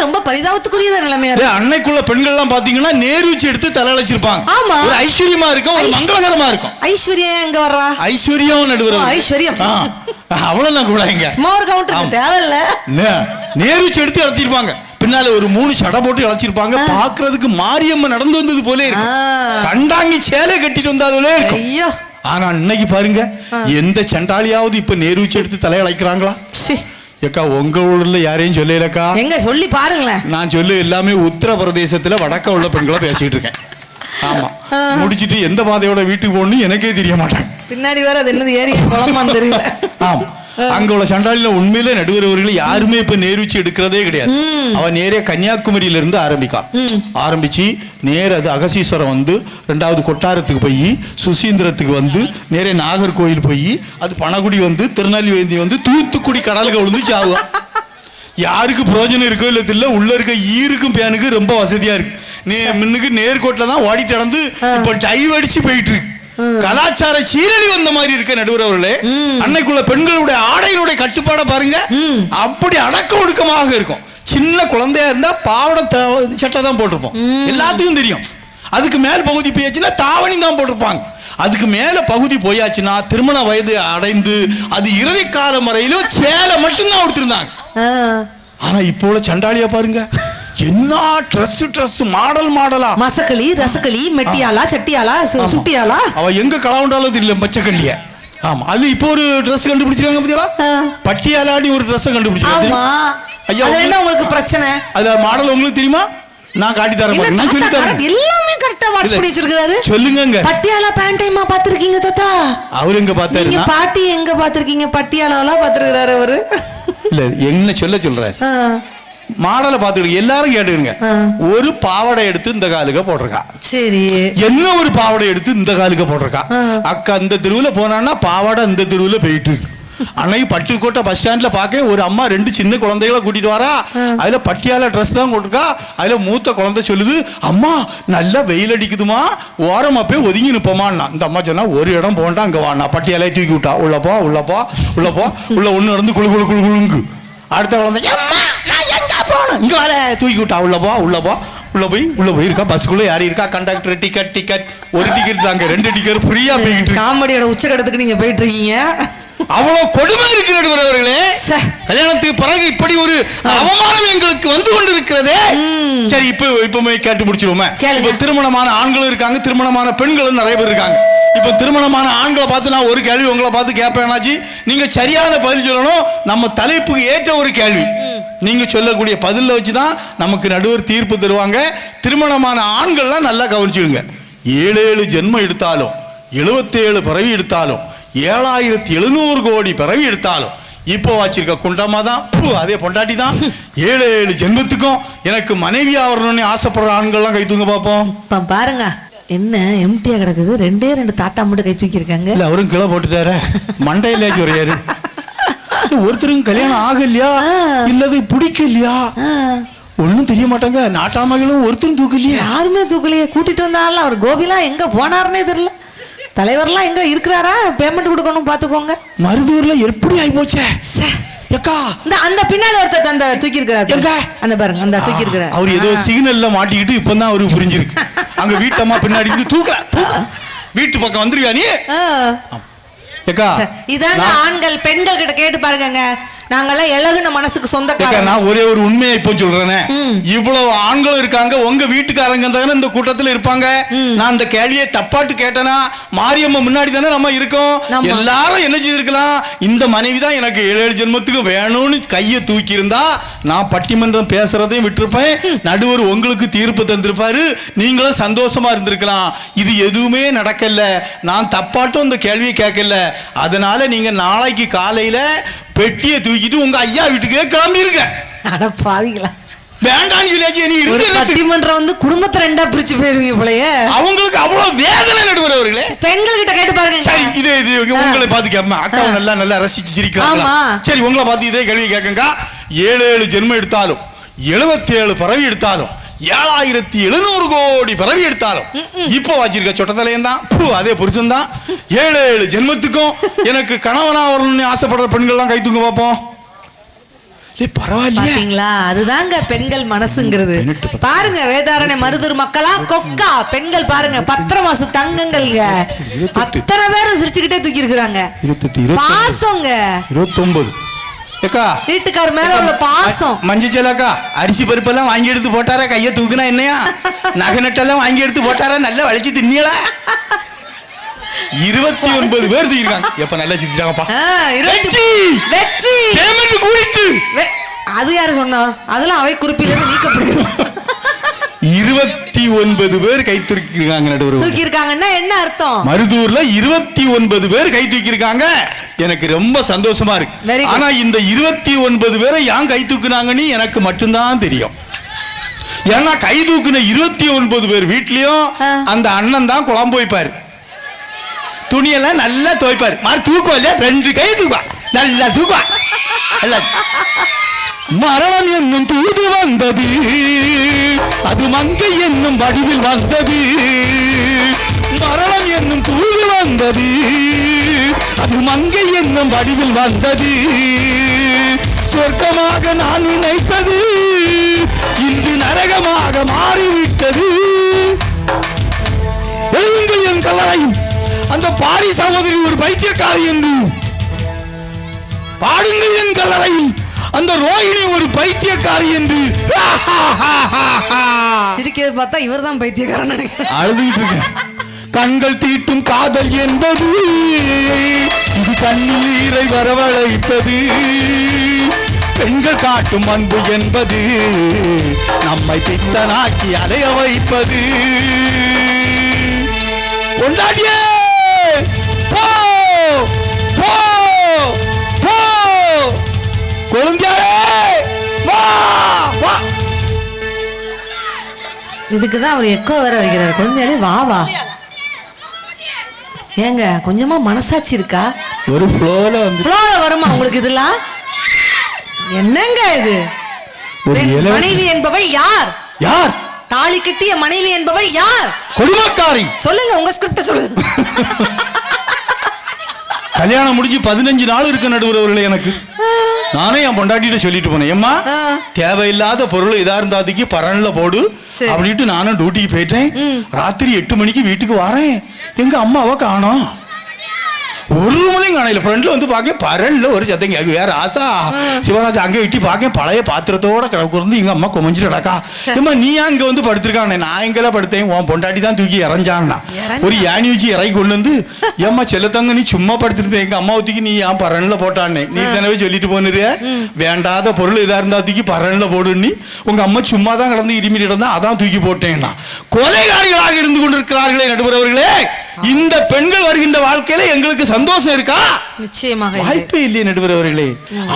ரொம்ப பரிதாபத்துக்குரிய நிலைமையா. அன்னைக்குள்ள பெண்கள் எல்லாம் பாத்தீங்கன்னா நேர் வச்சு எடுத்து தலையில வச்சிருப்பாங்க. ஒரு ஐஸ்வர்யமா இருக்கும், ஒரு மங்களகரமா இருக்கும். ஐஸ்வர்யம் எங்க வர்றா? ஐஸ்வர்யம் நடுவர் ஐஸ்வர்யம் அவ்வளவுதான் கூட. இங்க ஸ்மார் கவுண்டர் தேவையில்ல. நேர் வச்சு எடுத்து இழச்சிருப்பாங்க. பின்னால ஒரு 3 சடை போட்டு இழச்சிருப்பாங்க. பாக்குறதுக்கு மாரியம்மன் நடந்து வந்தது போல இருக்கு. கண்டாங்கி சேலை கட்டிட்டு வந்தாதுல இருக்கும். ஐயோ ஆனா இன்னைக்கு பாருங்க, எந்த சண்டாளியாவது இப்ப நேர் வச்சு எடுத்து தலையில இழைக்கிறாங்களா? ஏக்கா உங்க ஊர்ல யாரையும் சொல்லலக்கா. எங்க சொல்லி பாருங்களேன். நான் சொல்லு எல்லாமே உத்தரப்பிரதேசத்துல வடக்க உள்ள பெண்களை பேசிட்டு இருக்கேன். ஆமா, முடிச்சிட்டு எந்த பாதையோட வீட்டுக்கு போகணும்னு எனக்கே தெரிய மாட்டாங்க. பின்னாடி வேற அது என்னது ஏறி குளமான்னு தெரியல. ஆமா, அங்க உள்ள சண்டாளில உண்மையிலே நடுவரவர்கள் யாருமே இப்ப நேருச்சி எடுக்கிறதே கிடையாது. அவன் நேரே கன்னியாகுமரியில இருந்து ஆரம்பிச்சு நேர அது அகசீஸ்வரம் வந்து 2வது கொட்டாரத்துக்கு போய் சுசீந்திரத்துக்கு வந்து நேரே நாகர்கோயில் போய் அது பனகுடி வந்து திருநெல்வேலி வந்து தூத்துக்குடி கடலுக்கு விழுந்து சாவுவான். யாருக்கு பிரயோஜனம் இருக்கோ இல்ல தெரியல. உள்ள இருக்க ஈருக்கும் பேனுக்கு ரொம்ப வசதியா இருக்கு. முன்னுக்கு நேர்கோட்டில தான் ஓடிட்டு நடந்து இப்ப டைவ் அடிச்சு போயிட்டு இருக்கு. கலாச்சார சீரழி வந்த மாதிரி இருக்க நடுவர் அவர்களே. அன்னைக்குள்ள பெண்களுடைய ஆடையினுடைய கட்டுப்பாட பாருங்க, அப்படி அடக்க ஒடுக்கமாக இருக்கும். சின்ன குழந்தையா இருந்தா பாவடை சட்டை தான் போட்டிருப்போம், எல்லாத்துக்கும் தெரியும். அதுக்கு மேல் பகுதி போயாச்சுன்னா தாவணி தான் போட்டிருப்பாங்க. அதுக்கு மேல பகுதி போயாச்சுன்னா திருமண வயது அடைந்து அது இறுதி காலம் வரையிலும் சேலை மட்டும்தான் கொடுத்திருந்தாங்க. ஆனா இப்போ உள்ள சண்டாளியா பாருங்க, என்ன ட்ரெஸ் மாடலா மசக்களி ரசக்களி மெட்டியாலா செட்டியாலா சுட்டியாலா அவ எங்க கலவுண்டாலும் தெரியல பச்சைக்கல்லிய. ஆமா, அது இப்போ ஒரு ட்ரெஸ் கண்டுபிடிச்சிருக்காங்க பாத்தீங்களா? பட்டியாலாடி ஒரு ட்ரெஸ் கண்டுபிடிச்சிருக்காங்க. ஐயா என்ன உங்களுக்கு பிரச்சனை? அது மாடல் உங்களுக்கு தெரியுமா? நான் காட்டி தரேன், நான் சொல்லி தரேன். எல்லாமே கரெக்ட்டா வாட்ச் பண்ணி வச்சிருக்காரு. சொல்லுங்க. பட்டியாலா பேண்டைமா பாத்துருக்கீங்க தாத்தா? அவர் எங்க பார்த்தாரு? நீங்க பாட்டி எங்க பாத்துருக்கீங்க? பட்டியாலாவெல்லாம் பாத்துருக்காரு அவரு. இல்ல என்ன சொல்றாரு மாடலை பாத்துக்கிட்டு எல்லாரும் கேட்டுக்கங்க. ஒரு பாவடை எடுத்து இந்த காலுக்க போட்டிருக்கா. சரி, என்ன ஒரு பாவடை எடுத்து இந்த காலுக்க போட்டிருக்கா. அக்கா இந்த தெருவுல போனான்னா பாவாடை இந்த தெருவுல போயிட்டு அன்னைக்கு பட்டுக்கோட்டை பஸ் ஸ்டாண்ட்ல பார்க்க ஒரு அம்மா 2 சின்ன குழந்தைகளை கூட்டிட்டு வரா. அதுல பட்டியால ட்ரெஸ் தான் போட்டிருக்கா. அதுல மூத்த குழந்தை சொல்லுது, அம்மா நல்லா வெயில் அடிக்குதுமா, ஓரமா போய் ஒதுங்கி நிப்போமான்னா. இந்த அம்மா சொன்னா, ஒரு இடம் போண்டா, அங்க வாண்ணா. பட்டியாலே தூக்கி விட்டா. உள்ளப்போ உள்ளப்போ உள்ளப்போ உள்ள ஒண்ணு இருந்து குழு குழு குழு குழுங்கு. அடுத்த குழந்தை, அம்மா நான் எங்க போகணும், இங்க வர, தூக்கி விட்டா. உள்ளப்போ உள்ளப்போ உள்ள போய் இருக்கா. பஸ்ஸுக்குள்ள யாரு இருக்கா, கண்டக்டர் டிக்கெட் ஒரு டிக்கெட் தாங்க, 2 டிக்கெட் ஃப்ரீயா போயிட்டு. காமெடியோட உச்சகட்டத்துக்கு நீங்க போயிட்டு இருக்கீங்க. அவ்வளவு கொடுமை இருக்கிறது அவர்களே. கல்யாணத்துக்கு பிறகு இப்படி ஒரு அவமானம் எங்களுக்கு வந்து கொண்டிருக்கிறதே. சரி, இப்ப கேட்டு முடிச்சிருவோமே. இப்ப திருமணமான ஆண்களும் இருக்காங்க, திருமணமான பெண்களும் நிறைய பேர் இருக்காங்க. இப்ப திருமணமான ஆண்களை பார்த்து நான் ஒரு கேள்வி உங்களை பார்த்து கேட்பேனாச்சு, நீங்க சரியான பதில் சொல்லணும். நம்ம தலைப்புக்கு ஏற்ற ஒரு கேள்வி. நீங்க சொல்லக்கூடிய பதில வச்சுதான் நமக்கு நடுவர் தீர்ப்பு தருவாங்க. திருமணமான ஆண்கள்லாம் நல்லா கவனிச்சுடுங்க. 7 ஜென்மம் எடுத்தாலும், 77 பிறவி எடுத்தாலும், 7700 கோடி பிறவி எடுத்தாலும், இப்போ வச்சிருக்க குண்டமா தான், அதே பொண்டாட்டி தான். 7 ஜென்மத்துக்கும் எனக்கு மனைவியா வரணும்னு ஆசைப்படுற ஆண்கள்லாம் கை தூங்க பார்ப்போம். பாருங்க, என்ன எம்டியா கிடக்குது. 2 தாத்தா மட்டும் கை தூக்கி இருக்காங்க. இல்ல, அவரும் கிளை போட்டுட்டாரு, மண்டையிலாச்சும் ஒரையாரு. ஒருத்தருக்கும் கல்யாணம் ஆகலையா, இல்லது பிடிக்கலையா, ஒன்னும் தெரிய மாட்டாங்க. நாட்டாமகளும் ஒருத்தரும் தூக்கலையா, யாருமே தூக்கலையே. கூட்டிட்டு வந்தாலும் அவர் கோபிலாம் எங்க போனாருன்னே தெரியல. தலைவர்லாம் எங்க இருக்கிறாரா, பேமெண்ட் கொடுக்கணும் பாத்துக்கோங்க. மருதூர்ல எப்படி ஆகி போச்சே. அந்த பின்னாடி ஒருத்தர் அந்த தூக்கி இருக்கிறாரு, அந்த பாருங்க, அந்த தூக்கி இருக்கிறார். அவர் ஏதோ சிக்னல்ல மாட்டிக்கிட்டு இப்பதான் அவருக்கு புரிஞ்சிருக்கு. அங்க வீட்டம்மா பின்னாடி இருந்து தூக்க வீட்டு பக்கம் வந்துருக்கா நீ. இதாங்க ஆண்கள் பெண்கள் கிட்ட கேட்டு பாருங்க. நாங்கெல்லாம் இலகுன மனசுக்கு சொந்தக்காரங்க. நான் ஒரே ஒரு உண்மையை இப்போ சொல்றேனே, இவ்வளவு ஆண்களும் இருக்காங்க, உங்க வீட்டுக்காரங்க தானே இந்த கூட்டத்துல இருப்பாங்க. நான் அந்த கேள்வியை தப்பாட்டு கேட்டேனா, மாரியம்மா முன்னாடி தானே நம்ம இருக்கோம். எல்லாரும் என்ன செய்திருக்கலாம், இந்த மனைவி தான் எனக்கு 7 ஜென்மத்துக்கு வேணும்னு கையை தூக்கி இருந்தா நான் பட்டிமன்றம் பேசுறதையும் விட்டுருப்பேன், நடுவர் உங்களுக்கு தீர்ப்பு தந்திருப்பாரு, நீங்களும் சந்தோஷமா இருந்திருக்கலாம். இது எதுவுமே நடக்கல. நான் தப்பாட்டும் இந்த கேள்வியை கேட்கல. அதனால நீங்க நாளைக்கு காலையில பெட்டியை தூக்கிட்டு உங்க ஐயா வீட்டுக்கு கிளம்பிருங்க. அட பாவிங்களா, வேண்டாம் பட்டிமன்றம் வந்து குடும்பத்தை 2ஆ பிரிச்சு போயிருவீங்க போலயே. அவங்களுக்கு அவ்வளவு வேதனை நடுவர் அவர்களே. பெண்கள் கிட்ட கேட்டு பாருங்க. சரி, இது உங்களை பார்த்து கேட்பேன். அக்கா நல்லா ரசிச்சு சிரிக்கிறாங்க. சரி, உங்களை பார்த்து இதே கேள்வி கேட்குங்க. 7 ஜென்மம் எடுத்தாலும், 77 பிறவி எடுத்தாலும், 7700 கோடி பிறவி எடுத்தாலும், இப்போ வச்சிருக்க சொட்டத்தலையும் தான், அதே புருஷன் தான். 7 ஜென்மத்துக்கும் எனக்கு கணவனா வரணும்னு ஆசைப்படுற பெண்கள்லாம் கை தூங்க பார்ப்போம். பரவாயில்லையா, அதுதாங்க பெண்கள் மனசுங்கிறது. பாருங்க, வேதாரண்ய மருதூர் மக்களா கொக்கா பெண்கள் பாருங்க, 10 மாச தங்கங்கள்ங்க, அத்தனை பேரும் சிரிச்சுக்கிட்டே தூக்கி இருக்கிறாங்க. பாசங்க 29. வீட்டுக்கார மேல உள்ள பாசம். மஞ்சச்சலக்கா அரிசி பருப்பெல்லாம் வாங்கி எடுத்து போட்டாரா, கைய தூக்குனா என்னையா, நகை நட்டெல்லாம் வாங்கி எடுத்து போட்டாரா, நல்லா வளைச்சு தின்னியலா. 29 பேர் தூக்கிருக்காங்க. எப்ப நல்லா சிரிச்சாங்கப்பா. வெற்றி பேமெண்ட் கூடிச்சு. அது யாரு சொன்னா, அதெல்லாம் அவை குறிப்பிலிருந்து நீக்கப்படுது. 29 பேர் கை தூக்கிருக்காங்க. நடுவர் தூக்கி இருக்காங்கன்னா என்ன அர்த்தம், மருதூர்ல 29 பேர் கை தூக்கிருக்காங்க. எனக்கு ரொம்ப சந்தோஷமா இருக்கு. ஆனா இந்த 29 பேரை ஏன் கை தூக்குனாங்கன்னு எனக்கு மட்டும்தான் தெரியும். ஏன்னா கை தூக்குன 29 பேர் வீட்லயும் அந்த அண்ணன் தான் குழம்பு வைப்பாரு, துணியெல்லாம் நல்லா துவைப்பாரு. மாதிரி தூக்கம் இல்லையா, 2 கை தூக்குவா, நல்லா தூக்குவா. மரணம் என்னும் தூது வந்தது, அது மங்கை என்னும் வடிவில் வந்தது. மரணம் என்னும் தூது வந்தது, அது மங்கை என்னும் வடிவில் வந்தது. சொர்க்கமாக நான் நினைத்தது இன்று நரகமாக மாறிவிட்டது. எழுங்கள் என் கல்லறையும் அந்த பாரி சகோதரி ஒரு பைத்தியக்காரி என்று, பாடுங்கள் என் கல்லறையும் அந்த ரோஹிணி ஒரு பைத்தியக்காரி என்று. சிரிக்கிறது பார்த்தா இவர் தான் பைத்தியக்காரன் நினைக்கிறேன். அழுதுகிட்டு இருக்கேன். கண்கள் தீட்டும் காதல் என்பது இது கண்ணில் நீரை வரவழைப்பது. பெண்கள் காட்டும் அன்பு என்பது நம்மை பித்தனாக்கி அலைய வைப்பது. கொண்டாடியே போ போ போ கொழுந்தியாரே வா வா. இதுக்குதான் அவர் எக்கோ வேற வைக்கிறார். குழந்தையாலே வா வா. ஏங்க கொஞ்சமா மனசாட்சி இருக்கா? ஒரு ஃப்ளோல வந்து ஃப்ளோல வருமா உங்களுக்கு இதெல்லாம்? என்னங்க இது? ஒரு இலவச- மனைவி என்பவள் யார்? யார்? தாலி கட்டிய மனைவி என்பவள் யார்? குடும்பக்காரி. சொல்லுங்க, உங்க ஸ்கிரிப்ட் சொல்லுங்க. கல்யாணம் முடிஞ்சு 15 நாள் இருக்க நடுவர் அவர்களே எனக்கு. நானே என் பொண்டாட்டிட்ட சொல்லிட்டு போனேன், ஏம்மா தேவையில்லாத பொருள் இதா இருந்தாதிக்கு பரன்ல போடு அப்படின்ட்டு நானும் டியூட்டிக்கு போயிட்டேன். ராத்திரி 8 மணிக்கு வீட்டுக்கு வரேன், எங்க அம்மாவை காணோம். ஒரு மணியும் காணையில. ஃப்ரெண்ட்ல வந்து பார்க்க பரன்ல ஒரு சத்தம் கேட்கு. வேற ஆசா சிவராஜ் அங்கே விட்டு பார்க்க பழைய பாத்திரத்தோட கிடக்கு. எங்க அம்மா குமஞ்சிட்டு நடக்கா. ஏம்மா நீ அங்க வந்து படுத்திருக்கானே? நான் எங்கெல்லாம் படுத்தேன், உன் பொண்டாட்டி தான் தூக்கி இறஞ்சான்னா. ஒரு யானி வச்சு இறங்கி கொண்டு வந்து, ஏம்மா செல்லத்தங்க நீ சும்மா படுத்துருந்த, எங்க அம்மா தூக்கி நீ ஏன் பரன்ல போட்டானே? நீ தானே சொல்லிட்டு போனுரு, வேண்டாத பொருள் இதா இருந்தா தூக்கி பரன்ல போடுன்னு. உங்க அம்மா சும்மா தான் கிடந்து இருமிட்டு இருந்தா அதான் தூக்கி போட்டேன்னா. கொலைகாரிகளாக இருந்து கொண்டிருக்கிறார்களே நடுவரவர்களே. இந்த பெண்கள் வருகின்ற வாழ்க்கையில எங்களுக்கு சந்தோஷம் இருக்கா? நிச்சயமாக வாய்ப்பே இல்லையே நடுவரவர்களே.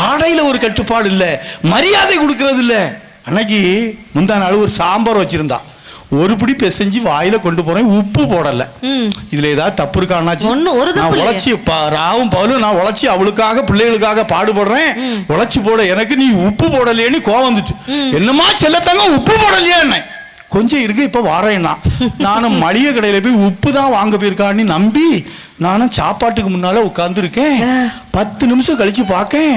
ஆடையில ஒரு கட்டுப்பாடு இல்ல, மரியாதை கொடுக்கறது இல்ல. அன்னைக்கு முந்தா நாள் ஒரு சாம்பார் வச்சிருந்தா, ஒரு பிடி பிசைஞ்சு வாயில கொண்டு போறேன், உப்பு போடல. இதுல ஏதாவது தப்பு இருக்கான்னாச்சு? நான் உழைச்சி ராவும் பகலும் நான் உழைச்சி அவளுக்காக பிள்ளைகளுக்காக பாடுபடுறேன். உழைச்சி போட எனக்கு நீ உப்பு போடலையேன்னு கோவம் வந்துட்டு, என்னமா செல்லத்தாங்க உப்பு போடலையா? என்ன கொஞ்சம் இருக்கு, இப்ப வாரேன்னா நானும் மளிகை கடையில போய் உப்பு தான் வாங்க போயிருக்கான்னு நம்பி நானும் சாப்பாட்டுக்கு முன்னால உட்கார்ந்து இருக்கேன். 10 நிமிஷம் கழிச்சு பார்க்கேன்,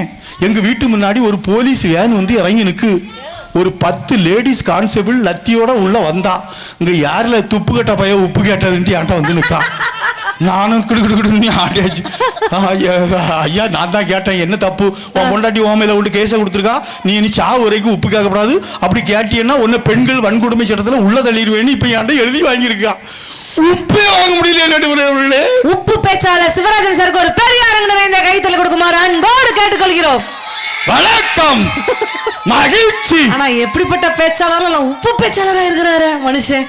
எங்க வீட்டு முன்னாடி ஒரு போலீஸ் வேன் வந்து இறங்கி நிற்கு. ஒரு 10 லேடிஸ் கான்ஸ்டபிள் லத்தியோட உள்ள வந்தா. இங்க யாருல துப்பு கட்ட பைய உப்பு கேட்டதுன்ட்டு என்கிட்ட வந்து நிற்கா. நானும் கிடுக்கிடுன்னு ஆடியாச்சு. ஐயா நான் தான் கேட்டேன், என்ன தப்பு? உன் பொண்டாட்டி ஓமையில விட்டு கேஸை கொடுத்துருக்கா, நீ இனி சாவு வரைக்கும் உப்பு கேட்கக்கூடாது, அப்படி கேட்டீங்கன்னா ஒன்னு பெண்கள் வன்கொடுமை சட்டத்தில் உள்ள தள்ளிடுவேன்னு இப்ப என்கிட்ட எழுதி வாங்கியிருக்கா. உப்பே வாங்க முடியல நடுவர்களே. உப்பு பேச்சாளர் சிவராஜன் சாருக்கு ஒரு பெரிய அரங்கு நிறைந்த கைத்தல கொடுக்குமாறு அன்போடு கேட்டுக்கொள்கிறோம். வணக்கம், மகிழ்ச்சி. ஆனா எப்படிப்பட்ட பேச்சாளர், உப்பு பேச்சாளரா இருக்கிறாரு மனுஷன்.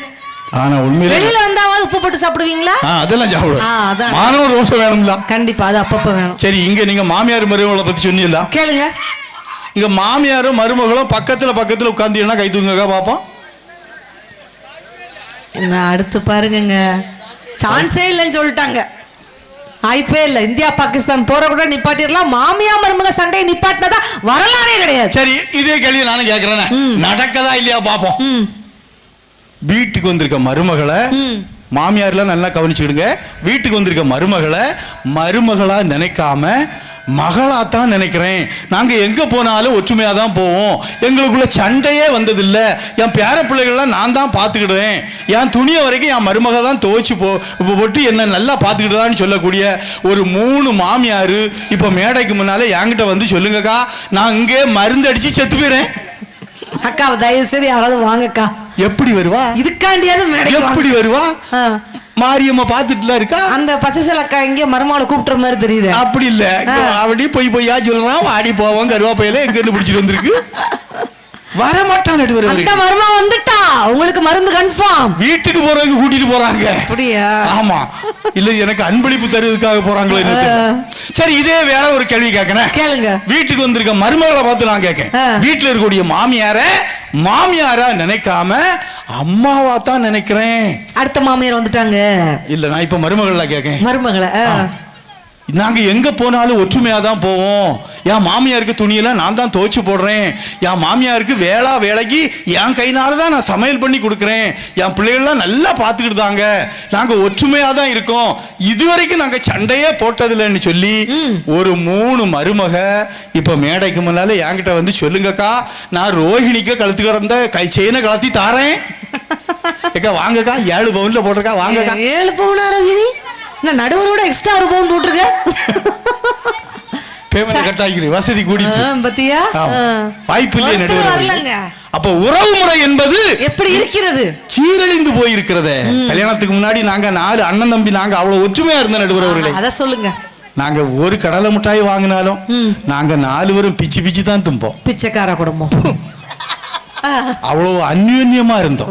ஆனா உண்மையில வெளியில வந்தாவது உப்பு போட்டு சாப்பிடுவீங்களா? அதெல்லாம் சாப்பிடுவேன். மானவ ரோசம் வேணும்ல? கண்டிப்பா, அது அப்பப்ப வேணும். சரி, இங்க நீங்க மாமியார் மருமகளை பத்தி சொன்னீங்களா? கேளுங்க. இங்க மாமியாரும் மருமகளும் பக்கத்துல பக்கத்துல உட்கார்ந்தீங்கன்னா கை தூங்க பாப்போம். என்ன அடுத்து பாருங்க, சான்ஸே இல்லைன்னு சொல்லிட்டாங்க. வாய்ப்பே இல்லை. இந்தியா பாகிஸ்தான் போற கூட நிப்பாட்டிடலாம், மாமியா மருமக சண்டையை நிப்பாட்டினதா வரலாறே கிடையாது. சரி, இதே கேள்வி நானும் கேட்கிறேன், நடக்கதா இல்லையா பாப்போம். வீட்டுக்கு வந்திருக்க மருமகளை மாமியார்லாம் நல்லா கவனிச்சுடுங்க. வீட்டுக்கு வந்திருக்க மருமகளை மருமகளா நினைக்காம மகளாத்தான் நினைக்கிறேன். நாங்க எங்க போனாலும் ஒற்றுமையா தான் போவோம், எங்களுக்குள்ள சண்டையே வந்ததில்லை, என் பேர பிள்ளைகள்லாம் நான் தான் பார்த்துக்கிடுவேன், என் துணியை வரைக்கும் என் மருமக தான் துவைச்சு போட்டு என்ன நல்லா பார்த்துக்கிட்டுதான்னு சொல்லக்கூடிய ஒரு 3 மாமியாரு இப்ப மேடைக்கு முன்னாலே என்கிட்ட வந்து சொல்லுங்கக்கா, நான் இங்கே மருந்து அடிச்சு செத்து போயிறேன். அக்கா தயவு செய்து யாராவது வாங்கக்கா. எப்படி வருவா? இதுக்காண்டியாவது எப்படி வருவா? மாரியம்மா பாத்துட்டுல இருக்கா. அந்த பச்சை அக்கா இங்க மருமகளை கூப்பிட்டுற மாதிரி தெரியுது. அப்படி இல்ல, அப்படி பொய்யா சொல்றான். வாடி போவோம் கருவாப்பையில எங்க இருந்து பிடிச்சிட்டு வந்திருக்கு. வரமாட்டான் நடுவர். அந்த மருமா வந்துட்டா உங்களுக்கு மருந்து கன்ஃபார்ம். வீட்டுக்கு போறதுக்கு கூட்டிட்டு போறாங்க. அப்படியா? ஆமா. இல்ல எனக்கு அன்பளிப்பு தருவதற்காக போறாங்களோ. சரி, இதே வேற ஒரு கேள்வி கேட்கறேன், கேளுங்க. வீட்டுக்கு வந்திருக்க மருமகளை பார்த்து நான் கேட்கேன், வீட்டுல இருக்கக்கூடிய மாமியாரா நினைக்காம அம்மாவா தான் நினைக்கிறேன். அடுத்த மாமியார் வந்துட்டாங்க. இல்ல, நான் இப்ப மருமகளை கேட்கேன். மருமகளை நாங்க எங்க போனாலும் ஒற்றுமையா தான் போவோம். என் மாமியாருக்கு துணியெல்லாம் நான் தான் துவைச்சு போடுறேன், என் மாமியாருக்கு வேலைக்கு என் கையினால தான் நான் சமையல் பண்ணி கொடுக்குறேன், என் பிள்ளைகள்லாம் நல்லா பார்த்துக்கிட்டு தாங்க, நாங்க ஒற்றுமையா தான் இருக்கோம், இதுவரைக்கும் நாங்க சண்டையே போட்டதில்லைன்னு சொல்லி ஒரு 3 மருமக இப்ப மேடைக்கு முன்னால என்கிட்ட வந்து சொல்லுங்கக்கா, நான் ரோஹிணிக்கு கழுத்து கிடந்த செயினை கலத்தி தாரேன். ஏக்கா வாங்கக்கா, 7 பவுன்ல போட்டிருக்கா, வாங்கக்கா. 7 பவுனா ரோஹிணி? நடுவரோட எக்ஸ்ட்ரா 1 பவுன் போட்டுருக்க. பேமெண்ட் கட் ஆகிரு, வசதி கூடிச்சு பத்தியா? வாய்ப்பு இல்லை நடுவரே. அப்ப உறவு முறை என்பது எப்படி இருக்கிறது? சீரழிந்து போயிருக்கிறது. கல்யாணத்துக்கு முன்னாடி நாங்க 4 அண்ணன் தம்பி, நாங்க அவ்வளவு ஒற்றுமையா இருந்த நடுவரவர்களே. அத சொல்லுங்க. நாங்க ஒரு கடலை மிட்டாய் வாங்கினாலும் நாங்க 4 பேரும் பிச்சு தான் தும்போம். பிச்சைக்கார குடும்பம். அவ்வளவு அந்யோன்யமா இருந்தோம்.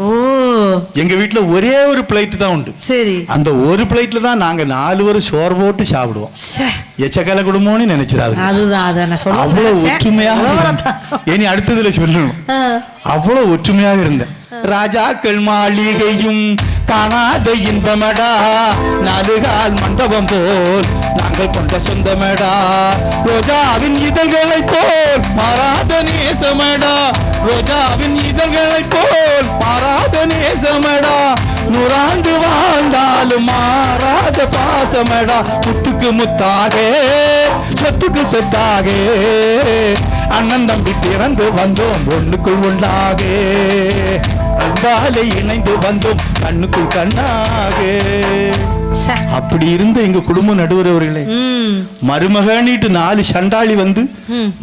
எங்க வீட்டுல ஒரே ஒரு பிளேட் தான் உண்டு. சரி, அந்த ஒரு பிளேட்ல தான் நாங்க 4 பேரும் சோறு போட்டு சாப்பிடுவோம். எச்சக்கால குடும்பம்னு நினைச்சிடாது. அவ்வளவு ஒற்றுமையாக இனி அடுத்ததுல சொல்லணும். அவ்வளவு ஒற்றுமையாக இருந்தேன். ராஜாக்கள் மாளிகையும் காணாத இன்பமடா, நாலுகால் மண்டபம் போல் நாங்கள் கொண்ட சொந்தமடா. ரோஜாவின் இதழ்களைப் போல் மாறாத நேசமடா, ரோஜாவின் இதழ்களைப் போல் மாறாத நேசமடா. நூறாண்டு வாழ்ந்தாலும் மாறாத பாசமடா. முத்துக்கு முத்தாக சொத்துக்கு சொத்தாக அண்ணன் தம்பி பிறந்து வந்தோம் ஒண்ணுக்குள் ஒன்றாக. அன்பாலே இணைந்து வந்தோம் கண்ணுக்குள் கண்ணாக. அப்படி இருந்த எங்க குடும்ப நடுவர் அவர்களே, மருமகனிட்டு 4 சண்டாளி வந்து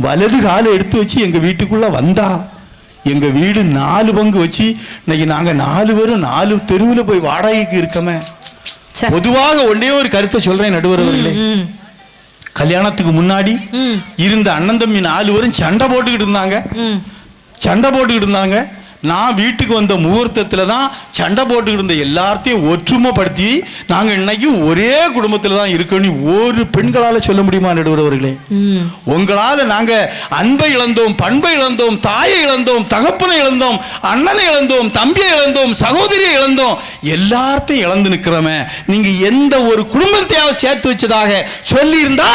வலது காலை எடுத்து வச்சு எங்க வீட்டுக்குள்ள வந்தா, எங்க வீடு 4 பங்கு வச்சு இன்னைக்கு நாங்க 4 பேரும் 4 தெருவுல போய் வாடகைக்கு இருக்கமே. பொதுவாக ஒன்னே ஒரு கருத்தை சொல்றேன் நடுவர் அவர்களே, கல்யாணத்துக்கு முன்னாடி இருந்த அண்ணன் தம்பி 4 பேரும் சண்டை போட்டுக்கிட்டு இருந்தாங்க. நான் வீட்டுக்கு வந்த முகூர்த்தத்துல தான் சண்டை போட்டுக்கிட்டு இருந்த எல்லாத்தையும் ஒற்றுமைப்படுத்தி நாங்க இன்னைக்கு ஒரே குடும்பத்துல தான் இருக்கணும். ஒரு பெண்களால சொல்ல முடியுமா நடுவர் அவர்களே? உங்களால நாங்க அன்பை இழந்தோம், பண்பை இழந்தோம், தாயை இழந்தோம், தகப்பனை இழந்தோம், அண்ணனை இழந்தோம், தம்பியை இழந்தோம், சகோதரியை இழந்தோம், எல்லாத்தையும் இழந்து நிக்கிறோமே. நீங்க எந்த ஒரு குடும்பத்தையாவது சேர்த்து வச்சதாக சொல்லி இருந்தா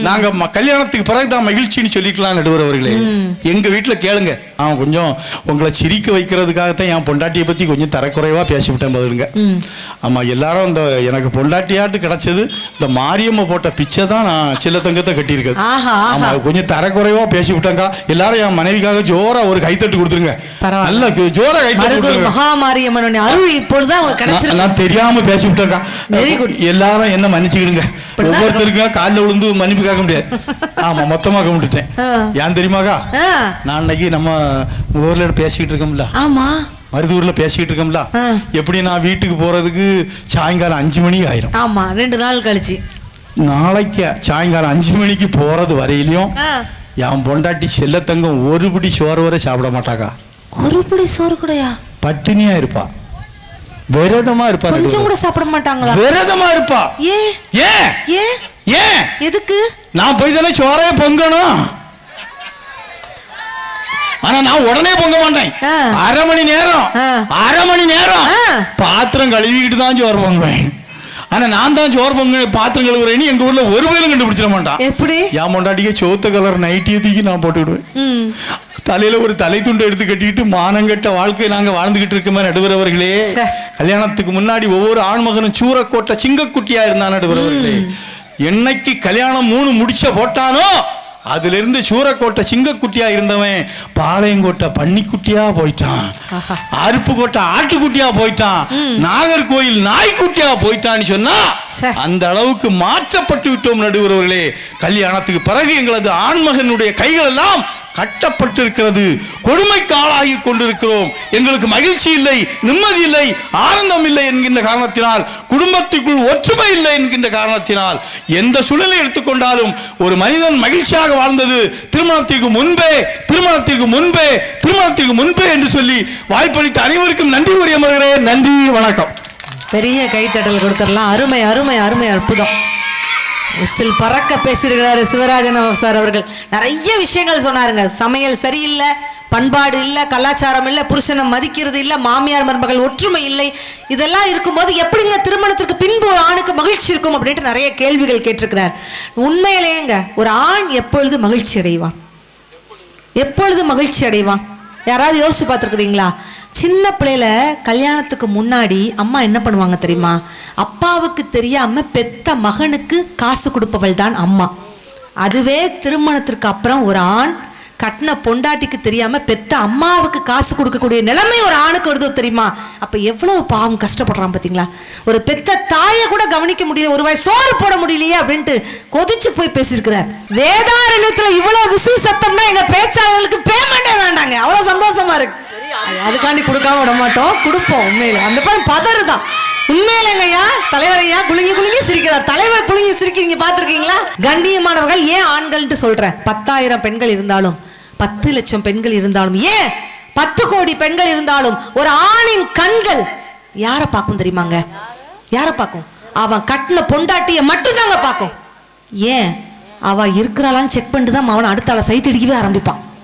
நாங்க கல்யாணத்துக்கு பிறகுதான் மகிழ்ச்சின்னு சொல்லிக்கலாம் நடுவர் அவர்களே. எங்க வீட்டுல கேளுங்க, அவன் கொஞ்சம் உங்களை சிரிக்க வைக்கிறதுக்காகத்தான் என் பொண்டாட்டியை பத்தி கொஞ்சம் தரக்குறைவா பேசிவிட்டேன் பாருங்க. ஆமா, எல்லாரும் இந்த எனக்கு பொண்டாட்டியாட்டு கிடைச்சது இந்த மாரியம்மா போட்ட பிச்சை தான் நான் சில தங்கத்தை கட்டியிருக்கேன். ஆமா, கொஞ்சம் தரக்குறைவா பேசிவிட்டேங்க. எல்லாரும் என் மனைவிக்காக ஜோரா ஒரு கைத்தட்டு கொடுத்துருங்க. நல்ல ஜோரா கைத்தட்டு மகாமாரியம்மன் அருள் இப்பொழுதுதான் கிடைச்சிருக்கு. நான் தெரியாம பேசிவிட்டேங்க. எல்லாரும் என்ன மன்னிச்சுக்கிடுங்க. ஒவ்வொருத்தருக்கும் காலில் விழுந்து மன்னிப்பு கேட்க முடியாது. ஆமா, மொத்தமா கும்பிட்டுட்டேன். ஏன் தெரியுமாக்கா, நான் இன்னைக்கு நம்ம ஊர்ல பேசிக்கிட்டு இருக்கோம்ல, ஆமா மருதூர்ல பேசிக்கிட்டு இருக்கோம்ல, எப்படி நான் வீட்டுக்கு போறதுக்கு சாயங்காலம் 5 மணி ஆயிரும். ஆமா, 2 நாள் கழிச்சு நாளைக்கு சாயங்காலம் 5 மணிக்கு போறது வரையிலையும் என் பொண்டாட்டி செல்லத்தங்கம் ஒரு பிடி சோறு வரை சாப்பிட மாட்டாக்கா. ஒரு பிடி சோறு கூடயா? பட்டினியா இருப்பா, விரதமா இருப்பா, கொஞ்சம் கூட சாப்பிட மாட்டாங்களா? விரதமா இருப்பா. ஏன் ஏன் ஏன் ஏன் எதுக்கு? நான் போய் தானே சோறே பொங்கணும். ஆனா நான் உடனே பொங்க மாட்டேன். அரை மணி நேரம் பாத்திரம் கழுவிக்கிட்டு தான் சோறு பொங்குவேன். ஆனா நான் தான் சோறு பொங்க பாத்திரம் கழுவுறேன்னு எங்க ஊர்ல ஒரு பேரும் கண்டுபிடிச்சிட மாட்டான். எப்படி? என் பொண்டாட்டிக்கு சோத்த கலர் நைட்டியை தூக்கி நான் போட்டுக்கிடுவேன். தலையில ஒரு தலை துண்டை எடுத்து கட்டிட்டு மானங்கட்ட வாழ்க்கை நாங்க வாழ்ந்துகிட்டு இருக்கோமே நடுவர் அவர்களே. கல்யாணத்துக்கு முன்னாடி ஒவ்வொரு ஆண்மகனும் சூரக்கோட்டை சிங்கக்குட்டியா இருந்தான் நடுவர் அவர்களே. என்னைக்கு கல்யாணம் 3 முடிச்ச போட்டானோ அதுல இருந்து சூரக்கோட்டை சிங்கக்குட்டியா இருந்தவன் பாளையங்கோட்டை பன்னிக்குட்டியா போயிட்டான், அருப்புக்கோட்டை ஆட்டுக்குட்டியா போயிட்டான், நாகர்கோயில் நாய்க்குட்டியா போயிட்டான்னு சொன்னா அந்த அளவுக்கு மாற்றப்பட்டு விட்டோம் நடுவர்களே. கல்யாணத்துக்கு பிறகு எங்களது ஆண்மகனுடைய கைகள் எல்லாம் கட்டப்பட்டிருக்கிறது, கொடுமைக்கு ஆளாகி கொண்டிருக்கிறோம். எங்களுக்கு மகிழ்ச்சி இல்லை, நிம்மதி இல்லை, ஆனந்தம் இல்லை என்கின்ற காரணத்தினால், குடும்பத்திற்குள் ஒற்றுமை இல்லை என்கின்ற காரணத்தினால், எந்த சூழலை எடுத்துக்கொண்டாலும் ஒரு மனிதன் மகிழ்ச்சியாக வாழ்ந்தது திருமணத்திற்கு முன்பே என்று சொல்லி வாய்ப்பளித்த அனைவருக்கும் நன்றி கூறி அமர்கிறேன். நன்றி, வணக்கம். பெரிய கைத்தட்டல் கொடுத்துடலாம். அருமை அருமை அருமை, அற்புதம். விசில் பறக்க பேசியிருக்கிறாரு சிவராஜன் சார் அவர்கள். நிறைய விஷயங்கள் சொன்னாருங்க. சமையல் சரியில்லை, பண்பாடு இல்லை, கலாச்சாரம் இல்லை, புருஷனை மதிக்கிறது இல்லை, மாமியார் மருமகள் ஒற்றுமை இல்லை, இதெல்லாம் இருக்கும்போது எப்படிங்க திருமணத்திற்கு பின்பு ஒரு ஆணுக்கு மகிழ்ச்சி இருக்கும் அப்படின்ட்டு நிறைய கேள்விகள் கேட்டிருக்கிறார். உண்மையிலேங்க ஒரு ஆண் எப்பொழுது மகிழ்ச்சி அடைவான்? எப்பொழுது மகிழ்ச்சி அடைவான்? யாராவது யோசிச்சு பார்த்துருக்குறீங்களா? சின்ன பிள்ளையில கல்யாணத்துக்கு முன்னாடி அம்மா என்ன பண்ணுவாங்க தெரியுமா? அப்பாவுக்கு தெரியாம பெத்த மகனுக்கு காசு கொடுப்பவள் தான் அம்மா. அதுவே திருமணத்திற்கு அப்புறம் ஒரு ஆண் கட்டின பொண்டாட்டிக்கு தெரியாம பெத்த அம்மாவுக்கு காசு கொடுக்கக்கூடிய நிலைமை ஒரு ஆணுக்கு வருதோ தெரியுமா? அப்ப எவ்வளவு பாவம் கஷ்டப்படுறான் பாத்தீங்களா? ஒரு பெத்த தாயை கூட கவனிக்க முடியல, ஒரு வாய் சோறு போட முடியலையே அப்படின்ட்டு கொதிச்சு போய் பேசியிருக்கிறார். வேதாரண்யத்துல இவ்வளவு விசில் சத்தம்னா எங்க பேச்சாளர்களுக்கு பேமெண்டே வேண்டாங்க, அவ்வளவு சந்தோஷமா இருக்கு. அதுக்காண்டி கொடுக்காம விட மாட்டோம், கொடுப்போம். உண்மையில அந்த பையன் பதறுதான். உண்மையிலேங்கய்யா தலைவர் ஐயா குலுங்கி குலுங்கி சிரிக்கிறார். தலைவர் குலுங்கி சிரிக்கிறீங்க பாத்திருக்கீங்களா? கண்ணியமானவர்கள் ஏன் ஆண்கள்ட்டு சொல்றேன். 10,000 பெண்கள் இருந்தாலும் 10 லட்சம் பெண்கள் இருந்தாலும் ஏன் 10 கோடி பெண்கள் இருந்தாலும் ஒரு ஆணின் கண்கள் யாரை பார்க்கும் தெரியுமாங்க? யாரை பார்க்கும்? அவன் கட்டின பொண்டாட்டிய மட்டும் தாங்க பார்க்கும். ஏன்? அவ இருக்கிறாளான்னு செக் பண்ணிட்டு தான் அவனை அடுத்தால சைட் அடிக்கவே ஆரம்பிப்பான்.